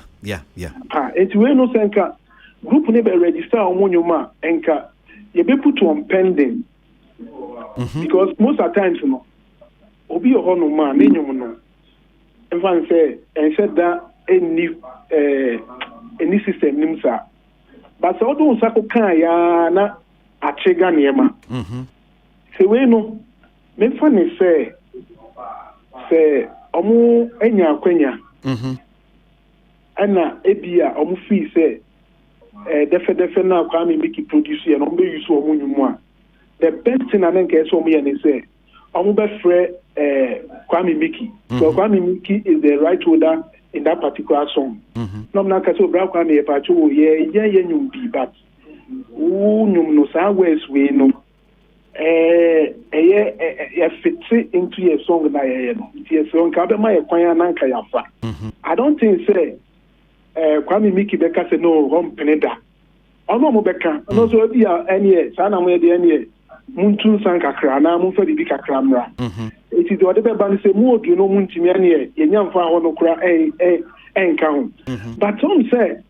enti we no senka group ne be register on nyuma enka you be put on pending because most of the times no obi o no ma na nyum no even say and said that any system nimsa but so do sako kan ya na achega niema se we no me fa ne say omo enya akwanya ɛna ebia ɔmo feel sɛ defe na Kwame Mickey produce and ɔmo use ɔmo nyumu a the best thing I think is ɔmo yɛ ne sɛ ɔmo bɛfrɛ Kwame Mickey. So Kwame Mickey is the right holder in that particular song. No na ka so bra Kwame e pa cho ye nyum bi but nyum no sa words we no fit into your song na ye no. Your song ka be ma ye kwan na nka ya fa. I don't think say Kwame Mickey beka say no rom peneda. Ono mo beka no so bi any sa na mo ye de any muntu san kakra na mo fa bibi kakra mra. It is the other band say more do no muntimi ane ye nyamfa ho no kura enka ho. But some say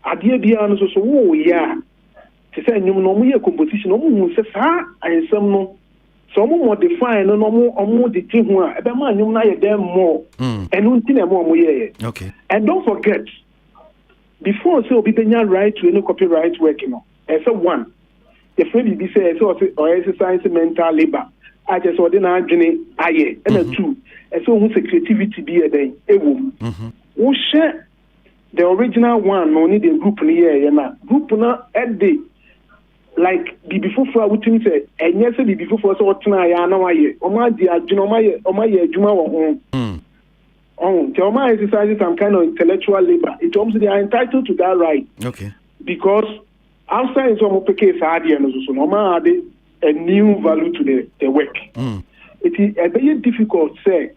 ade bia no so wo ya te say nyum no mo ye composition no mo hu se sa ansem no so mo modify no mo de ti ho a ebe ma nyum na ye dem more enu nti na mo ye. Okay. And don't forget before say obi benya right to any copyright work no say one the friend be say or exercise mental labor I just saw the adwene aye and two so who say creativity be then ewo wo share the original one no need the group ni here na group na day like before we think say enye say before so otena ya na waye o ma di adwene o ma ye adwuma wo ho the Oma exercises some kind of intellectual labor. It almost they are entitled to that right. Okay. Because outside some of the case are so Oma add a new value to the work. It is a very difficult say.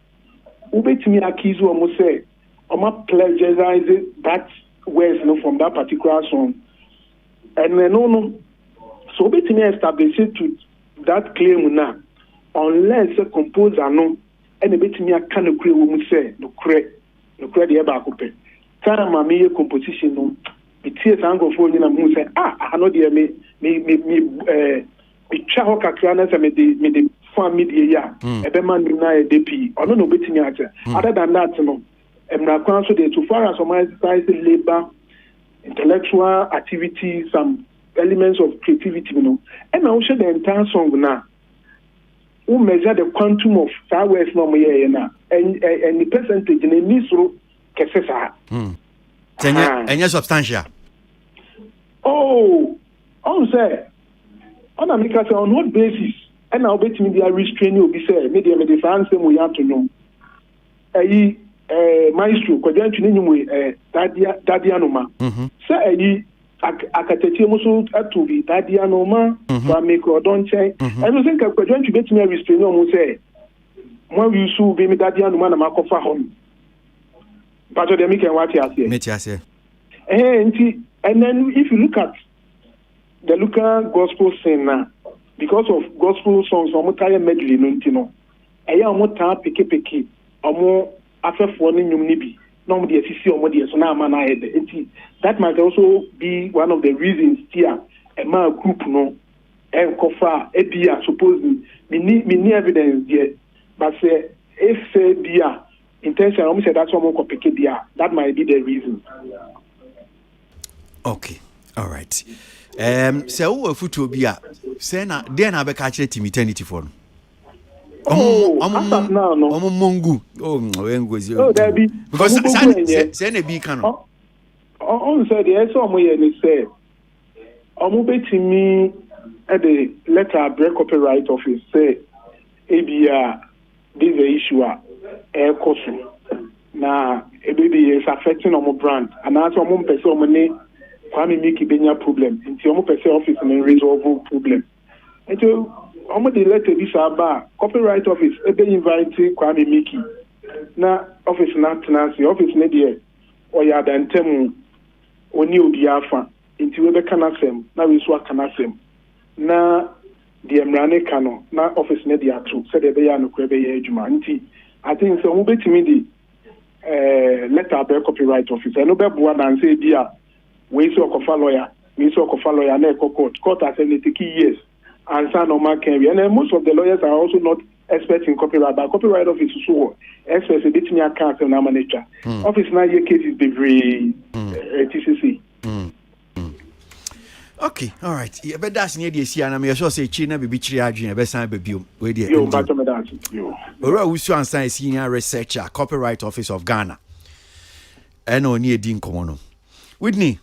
Ubetimi akizu almost say Oma plagiarize that words from that particular song. And no. So ubetimi establish it to that claim now. Unless a composer no and a bit me a kind of crew would say no credit the ever could time I made a composition no the tears angle for you and say I know dear me chaho kakranas and me the farm media a beman united DP or no bit me other than that no and now council there too far as my exercise labor intellectual activity some elements of creativity you know and now share the entire song now who measure the quantum of words no more na and the percentage in nisro kesesa enya substantial on say on America say on what basis and now bet me they are restraining obi say me the fans say we have to know maestro kwajantu nyum dadia no ma say akatetie muso atubi dadia no ma fa make odon chen and you think kwajantu betimi restrain no say mo wi su be me dadia no ma na makofa hon but they make what here me tiase and then if you look at the local gospel scene now because of gospel songs omo tire medley no ntino eya omo ta peke omo afefo ni nyum ni bi no the sisi omo de so na ama na head that might also be one of the reasons here a ma group no and kofa ebia supposedly me ni evidence there but say if say bia intention omo say that's omo ko peke bia that might be the reason. Okay, all right. Say wo futu obi a say na dey na be ka kire team eternity for no mongu ngozi there be because say na bi kan no on say the so mo ye ni say omo betimi at the letter break copyright office say ebia this the issue e koso na ebebi is affecting omo brand and also omo person omo ni Kwame Mickey benya problem nti omo person office na resolve problem nti omo the letter this about copyright office ebe invite Kwame Mickey na office na tenancy office na there oya dantem oni obi afa nti we be kanasem na we so kanasem na the emrane kano na office na there too said ebe ya no kra be ya adwuma nti I think so mo betimi di letter about copyright office no be boa dan say bia we so kofa lawyer na court has take years and some normal can be and most of the lawyers are also not experts in copyright but copyright office so experts bit me account na manager office na your cases be very TCC. Okay, all right. You better ask near the sea and I'm sure say China be chiri adwin be san be biom we dey yo back to me that yo ora wusu ansan senior researcher copyright office of Ghana and on ye din komono. Whitney,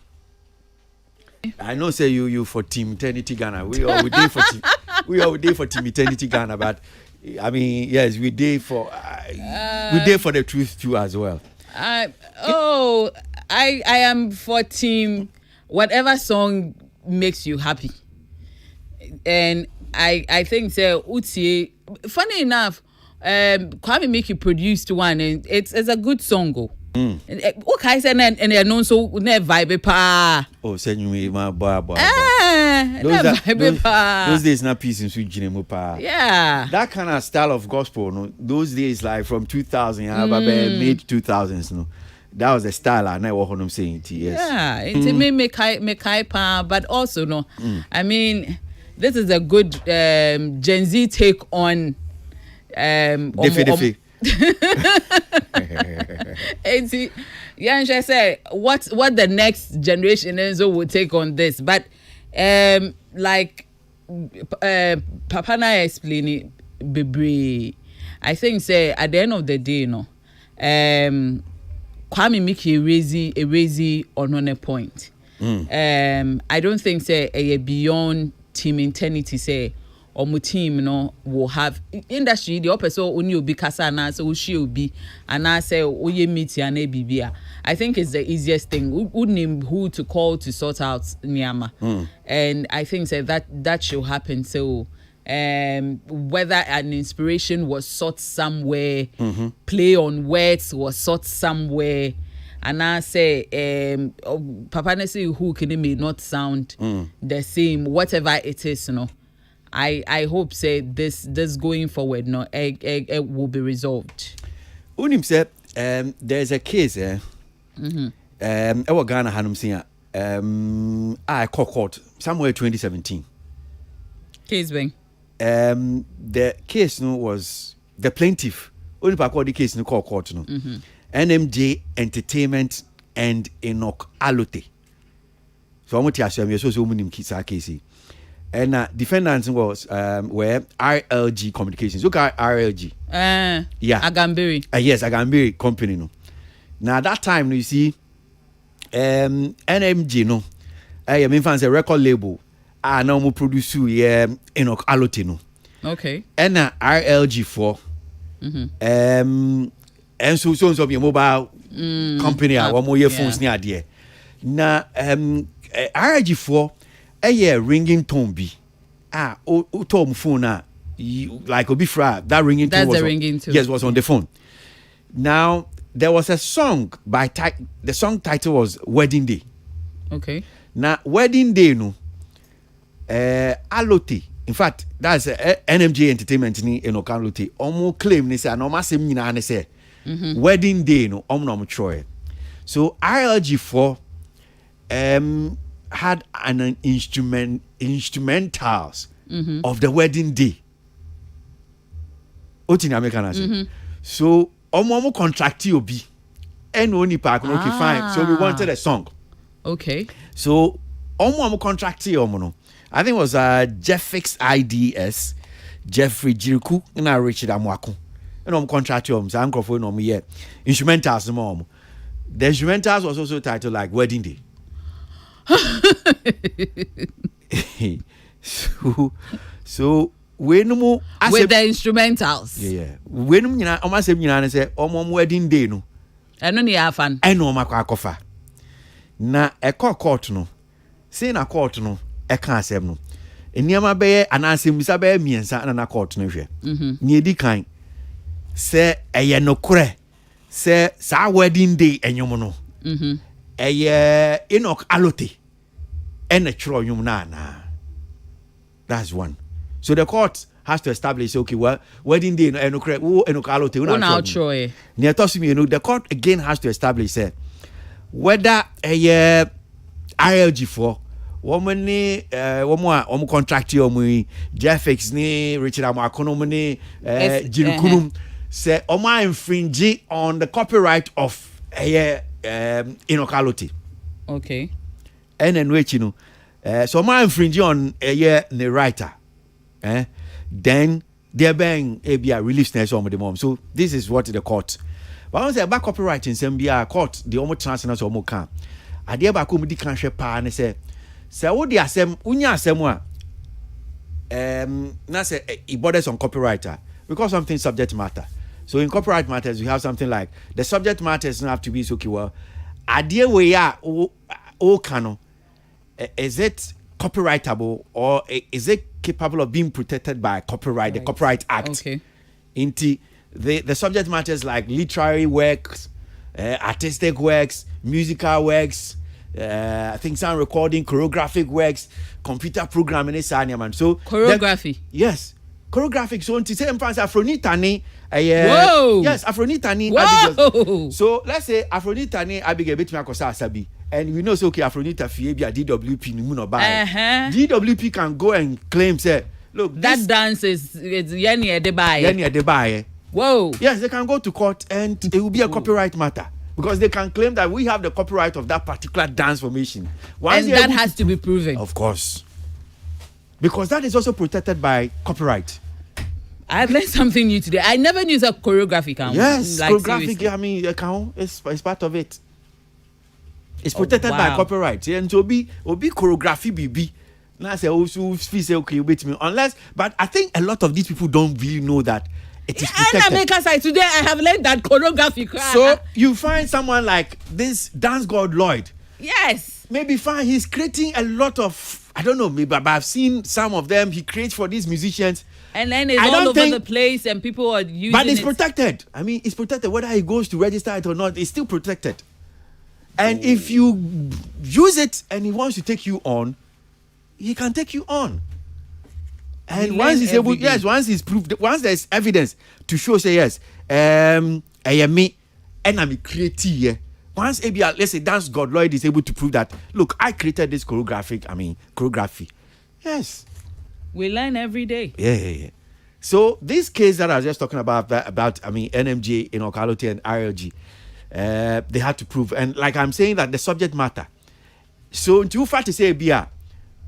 I know say you for Team Eternity Ghana. We all day for Team Eternity Ghana, but I mean, yes, we day for the truth too as well. I am for Team whatever song makes you happy. And I think Utie, funny enough, Kwame Mickey produced one and it's a good song. Okay, say and no so ne vibe pa. Oh, send you my boy. Those days na peace in sweet jinemu pa. Yeah. That kind of style of gospel, no. Those days like from 2000, mid 2000s, no. That was the style I know what I'm saying to yes. Yeah, it may make pa, but also no. I mean, this is a good Gen Z take on Defi. Yeah, I say what the next generation is will take on this, but like Papa na explain it bebre. I think say at the end of the day, you know, Kwame Mickey erase on a point. I don't think say a beyond Team Eternity say or my team no will have industry the opposite only will be kasa na so she will be and I say oye meet ya na bibia. I think it's the easiest thing. Who name who to call to sort out Nyama. And I think say that should happen. So whether an inspiration was sought somewhere, play on words was sought somewhere, and I say Papa Nesi who can may not sound the same, whatever it is, you know. I hope say this going forward no it will be resolved. Unim said there's a case Ghana Hanum Singer I court somewhere 2017. Case being the case no was the plaintiff only called the case no court no NMJ Entertainment and Enoch Alote. So I'm going to ask you so unim kisa case. And defendants was were RLG Communications. Look at RLG. Yeah. Agambiri. Yes, Agambiri company no. Now that time you see NMG no. I mean fans a record label. Now we produce Enoch Alote no. Okay. And RLG4. And so be a mobile company one more phones near there. Now RLG4 ringing tone be tom phone like obi fra that ringing tone was ringing tone. Yes, was on the phone. Now there was a song by the song title was Wedding Day. Okay. Now Wedding Day no Alote, in fact that's NMJ Entertainment ni Enoch Alote omo claim ni say no masem nyina ne say Wedding Day no omo troy. So RLG4 had an instrumentals of the wedding day. So omo contract obi and only park okay fine. So we wanted a song. Okay. So omo contract no. I think it was Jeffix IDS, Jeffrey Jiriku and Richard Amwako. And contract so microphone no me instrumentals no. The instrumentals was also titled like Wedding Day. so when mo with the instrumentals when nyina o ma sem nyina ne say o wedding day no eno ne ya fan eno ma kwa akofa na e court no say na court no e kan asem no eniama be anasem bisa be miensa na court no hwe ni edi kan say eye no kore say sa wedding day enyum no eye Enoch Alote and a tro yum na. That's one. So the court has to establish okay, well, wedding day Enoch Alote una Troy. Near Tosimi, the court again has to establish whether a RLG4 woman ni woman contract you Jeffix ni Richard Amakono ni Jirukunum say oma infringe on the copyright of Enoch Alote. Okay. And then which so my infringe on the writer. Then they're being a release next on the mom. So this is what the court But once back copyright in Zambia court the almost transnational so mo kan ade ba ko mu di kan hwe pa ne say wo di asem unya asem a na say it borders on copyright because something subject matter. So in copyright matters we have something like the subject matter doesn't have to be so well ade we ya o kano is it copyrightable or is it capable of being protected by copyright, the Copyright Act? Okay. Into the subject matters like literary works, artistic works, musical works, I think sound recording, choreographic works, computer programming, so choreography. Yes. Choreographic. So to say Afronita ni whoa. Yes, Afronita ni Abigail. So let's say Afronita ni Abigail betimi akosa asabi. And we know so okay Afronita fie bi DWP ni mu no buy. DWP can go and claim say look that dance is Yeni Edebaye. Whoa. Yes, they can go to court and it will be a copyright matter because they can claim that we have the copyright of that particular dance formation. And that has to be proven. Of course. Because that is also protected by copyright. I've learned something new today. I never knew that choreography count. Yes, like, choreographic. seriously. I mean, it's part of it. It's protected by copyright. And so be choreography BB. Now say also say okay, wait me unless. But I think a lot of these people don't really know that it is protected. And side today, I have learned that choreography. So you find someone like this dance god Lloyd. Yes. Maybe fine. He's creating a lot of. I don't know. Maybe but I've seen some of them. He creates for these musicians. And then it's all over the place and people are using it. But it's protected. I mean, it's protected. Whether he goes to register it or not, it's still protected. And if you use it and he wants to take you on, he can take you on. And once he's able, yes, once he's proved, once there's evidence to show, say yes, I am me, and I'm creative. Once ABR, let's say Dance God Lloyd is able to prove that, look, I created this choreography. Yes. We learn every day. Yeah. So this case that I was just talking about NMG, Ocality and RLG, they had to prove, and like I'm saying that the subject matter. So too far to say, BR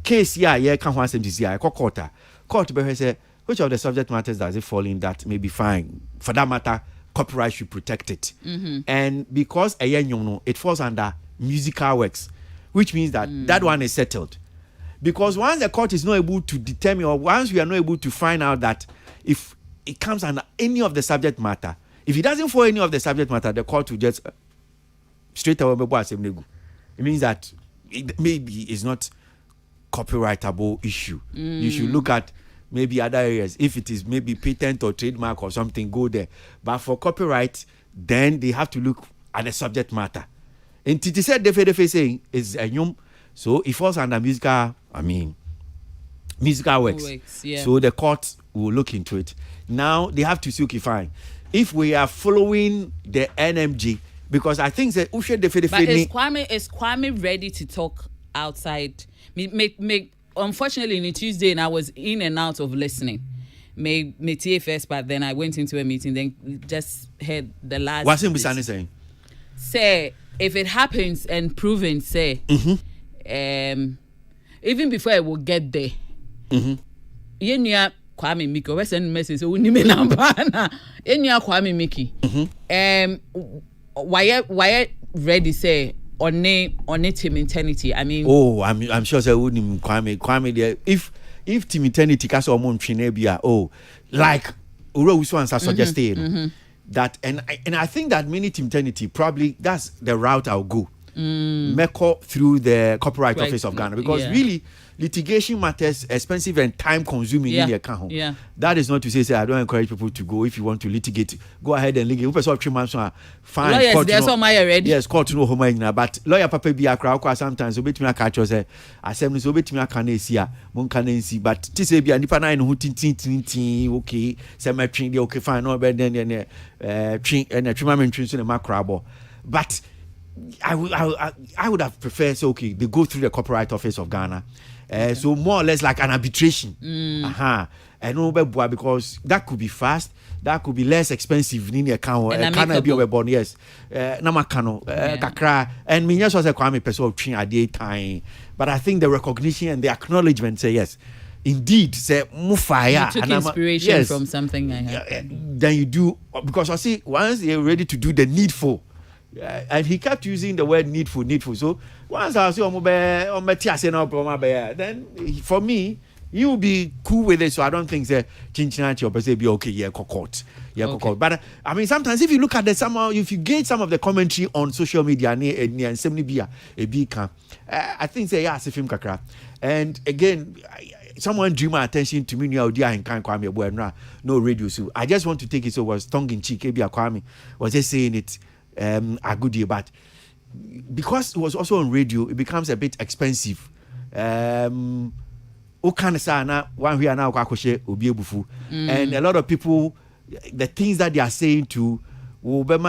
case can't want to court be say which of the subject matters does it fall in that may be fine. For that matter, copyright should protect it. Mm-hmm. And because it falls under musical works, which means that that one is settled. Because once the court is not able to determine, or once we are not able to find out that if it comes under any of the subject matter, if it doesn't fall any of the subject matter, the court will just straight away. It means that it maybe is not copyrightable issue. You should look at maybe other areas. If it is maybe patent or trademark or something, go there. But for copyright, then they have to look at the subject matter. And Titi said definitely saying is a new. So it falls under musical works. Yeah. So the court will look into it. Now they have to see, okay, fine. If we are following the NMG, because I think that Ushe definitely. But is Kwame ready to talk outside? Unfortunately, on Tuesday, and I was in and out of listening. Me TFS, but then I went into a meeting. Then just heard the last. What's him saying? Say if it happens and proven, say. Mm-hmm. Even before I will get there, Kwame Miki, we send message so we number na. Kwame Miki. Why ready say on Team Eternity? I mean, I'm sure say wouldn't Kwame there. If Team Eternity cast or mon chinebia, like Uro Uswans are suggesting that, and I think that many Team Eternity probably that's the route I'll go. Meko through the Copyright Office of Ghana, because really litigation matters expensive and time consuming in the account. Yeah. That is not to say I don't encourage people to go. If you want to litigate, go ahead and litigate. Fine. Lawyers, there's some already. Yes, court no home but lawyer papa be a crowd sometimes obey me catch us assembly so obey me can see mon can see but to say be a nipa nine who tin okay cemetery the okay fine no better than tree and a treatment in the macrabo. But I would have preferred okay they go through the Copyright Office of Ghana, so more or less like an arbitration. And no because that could be fast, that could be less expensive in the account. Can be overborn? Yes, namakano kakra and me just was a Kwame person of train at the time. But I think the recognition and the acknowledgement say yes, indeed say mufaya, you took inspiration from something I had. Then you do, because I see once you're ready to do the needful, and he kept using the word needful. So once I see then for me, you'll be cool with it. So I don't think say chinchinati or be okay, yeah, court. Yeah, okay. But I mean, sometimes if you look at if you gauge some of the commentary on social media, I think say yeah, film kakra. And again, someone drew my attention to me now. No radio, so I just want to take it. So was tongue in cheek. Kwame was just saying it a good year, but because it was also on radio, it becomes a bit expensive. And a lot of people, the things that they are saying to because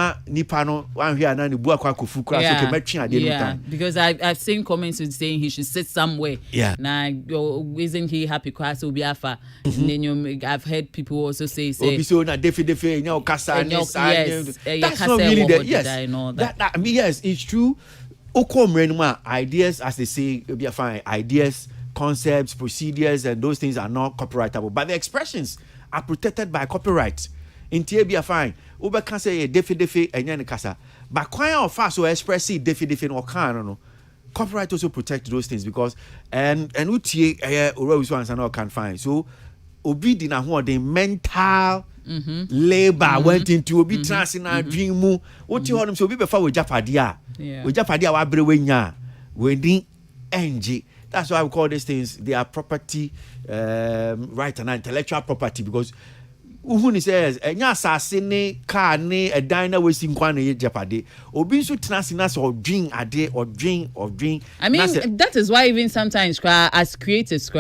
I've seen comments saying he should sit somewhere. Now, isn't he happy? I've heard people also say that's not really the yes. I mean, yes, it's true. Ideas, as they say, be fine. Ideas, concepts, procedures, and those things are not copyrightable, but the expressions are protected by copyright. In TB fine. Uber can say defi and yan kasa. But quite of fast so express defi no can. Copyright also protect those things because and utie always ones and all can find. So obi dina who the mental labor went into obi trans in a dream mu. What you want so be before we japadia. We japadia wa brewenya. We din NG. That's why we call these things they are property right and intellectual property because Uhuni says, "Enya asasine car ne a diner wasting kwan ye japade. Obi so transinas or drink a day or drink. I mean, that is why even sometimes as creators,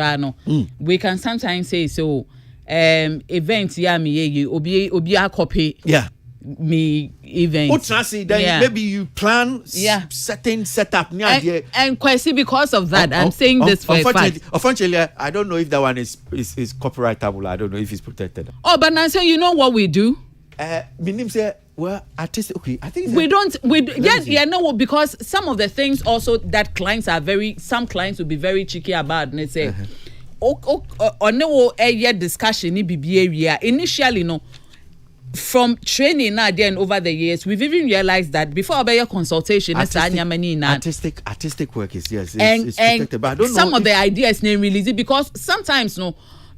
we can sometimes say so. Events me obi a copy. Yeah. Me events. Then maybe you plan certain setup and quite because of that I'm saying this for a fact. Unfortunately, I don't know if that one is copyrightable. I don't know if it's protected. Oh, but now you know what we do? Minim say well artistic. Okay, I think because some of the things also that some clients will be very cheeky about and they say discussion initially no. From training now then over the years, we've even realized that before our consultation, artistic work is it's protected. But I don't know some of the ideas name release it because sometimes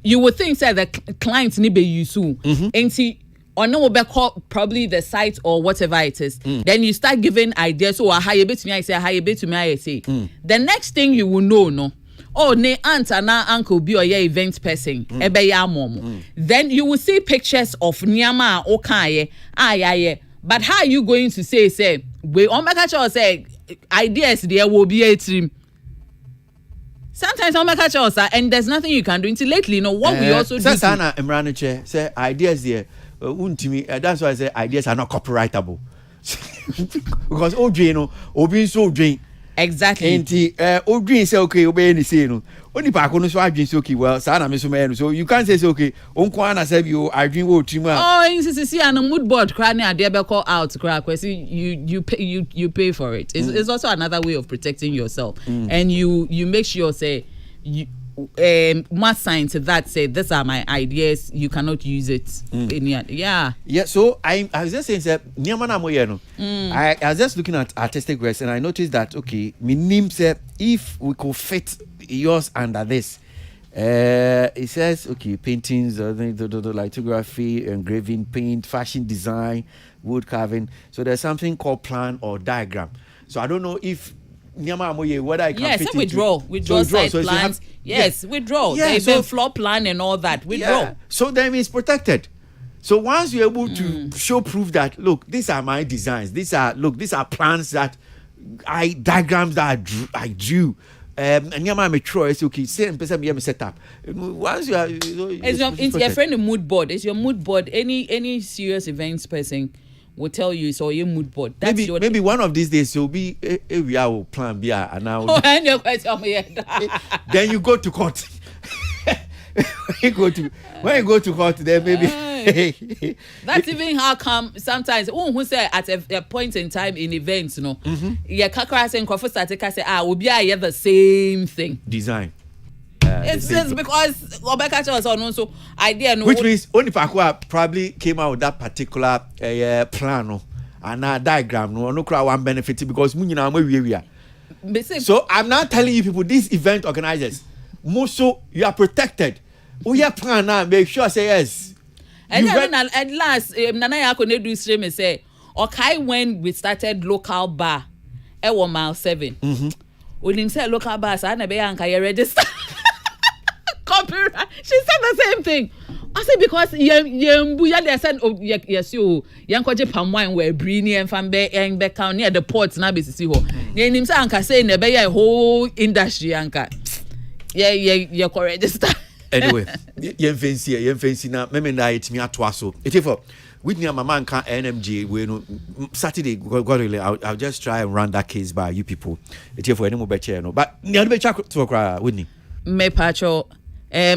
you would think that the clients need be used and see or no probably the site or whatever it is. Then you start giving ideas. So a higher bit to me, I say a higher bit to me, I say. The next thing you will know, oh, ne aunt and uncle be or your event person. Then you will see pictures of Nyama okay. But how are you going to say we on catch or say ideas there will be a team? Sometimes on catch us and there's nothing you can do until lately. What we also do. Sana Emraniche say ideas there. That's why I say ideas are not copyrightable. Because Obi so drink. Exactly. And Odrin say okay, obey any say no. Only pa kono so adwin say okay, well, sana me so me so you can't say okay. Onko na say you adwin wo trima. Oh, see an mood board cry na dey be call out cry kwesi you pay for it. It's also another way of protecting yourself. And you make sure say you must sign to that say these are my ideas, you cannot use it. So I was just saying that I was just looking at artistic works and I noticed that okay, my name said if we could fit yours under this, it says okay, paintings, lithography, engraving, paint, fashion design, wood carving. So there's something called plan or diagram. So I don't know if whether I can fit we draw site plans. We draw. Even floor plan and all that. We draw. So then it's protected. So once you're able to show proof that look, these are my designs. These are plans that diagrams that I drew. And my choice okay. Same person me set up. Once you are, it's your friend a mood board. It's your mood board. Any serious events person will tell you it's all your mood board. That's maybe one of these days you'll be we will plan beer and now. And your question then you go to court. when you go to court, then maybe. That's even how come sometimes who say at a point in time in events, yeah, Kakra and Crawford Statica say we'll be the same thing. Design. It's just because Obeka was on so idea no. Which means only Pakwa probably came out with that particular plan and a diagram no crowd one benefit because we. So I'm not telling you people, these event organizers, so you are protected. We are plan now, make sure say yes. And at last, Nana Yakone do stream and say, okay, when we started local bar, mile 7. When him say local bars, I never anka register. Copyright. She said the same thing. I said because yeah they said oh yes you yankoje palm wine were brini and fambe and back down near the port na be sisi ho. Then him say anka say na be a whole industry anka. Yeah register. Anyway, yen fancy na me na itimi atoa so. Etifo with me mama nka NMG we no Saturday godly I'll just try and run that case by you people. Etifo any mo be chair no. But ni ado be cha to kra with ni. Me pacho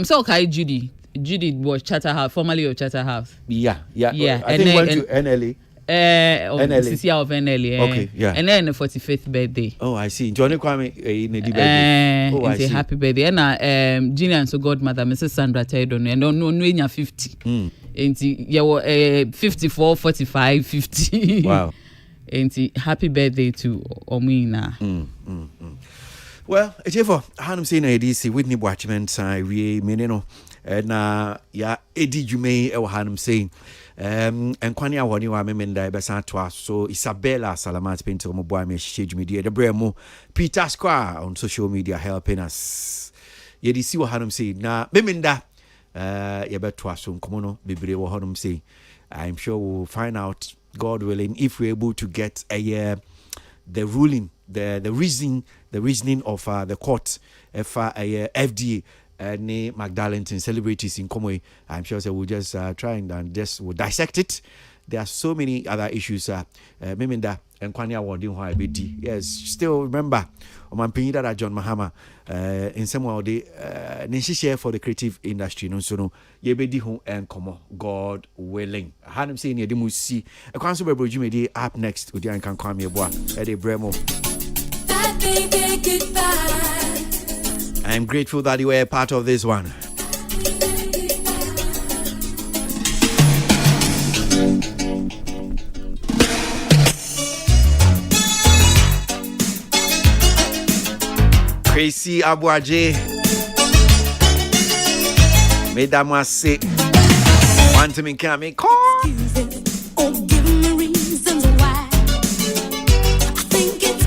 so kai Judy was Chatterhouse, formerly of Chatterhouse. Yeah. I and think went to NLA. CCR of NLA. Okay, yeah. And then the 45th birthday. Oh, I see. Johnny Kwame in the birthday. Oh, I see. Happy birthday. And Gina and so godmother, Mrs. Sandra Taydon, and no 50. And you 54, 45, 50. Wow. And happy birthday to Omina. Well, it's for Hanum saying ADC Whitney Watchman, we meneno. Na ya edi jume e Hanum saying kwani awoni wa memenda besa to so Isabella Salamat Pinto mo boy me shege media the bremo Peter Square on social media helping us yedi si Hanum saying na memenda ye beto so nkomo no bebre wo Hanum saying I'm sure we'll find out, God willing, if we're able to get the ruling, the reasoning of the court FDA and Magdalene celebrities in Komwe. I'm sure we'll just try and just we'll dissect it. There are so many other issues. Meminda and Kwanya Wardin Bidi. Yes, still remember that John Mahama in some way the Nishi share for the creative industry. No, so no, Yebedi home and come God willing. I had him saying you see a consumer Brojimedi up next with Yan can come here, boy. Eddie Bremo. I'm grateful that you were a part of this one. Tracy Abuaje, mesdames, c'est one to me, call.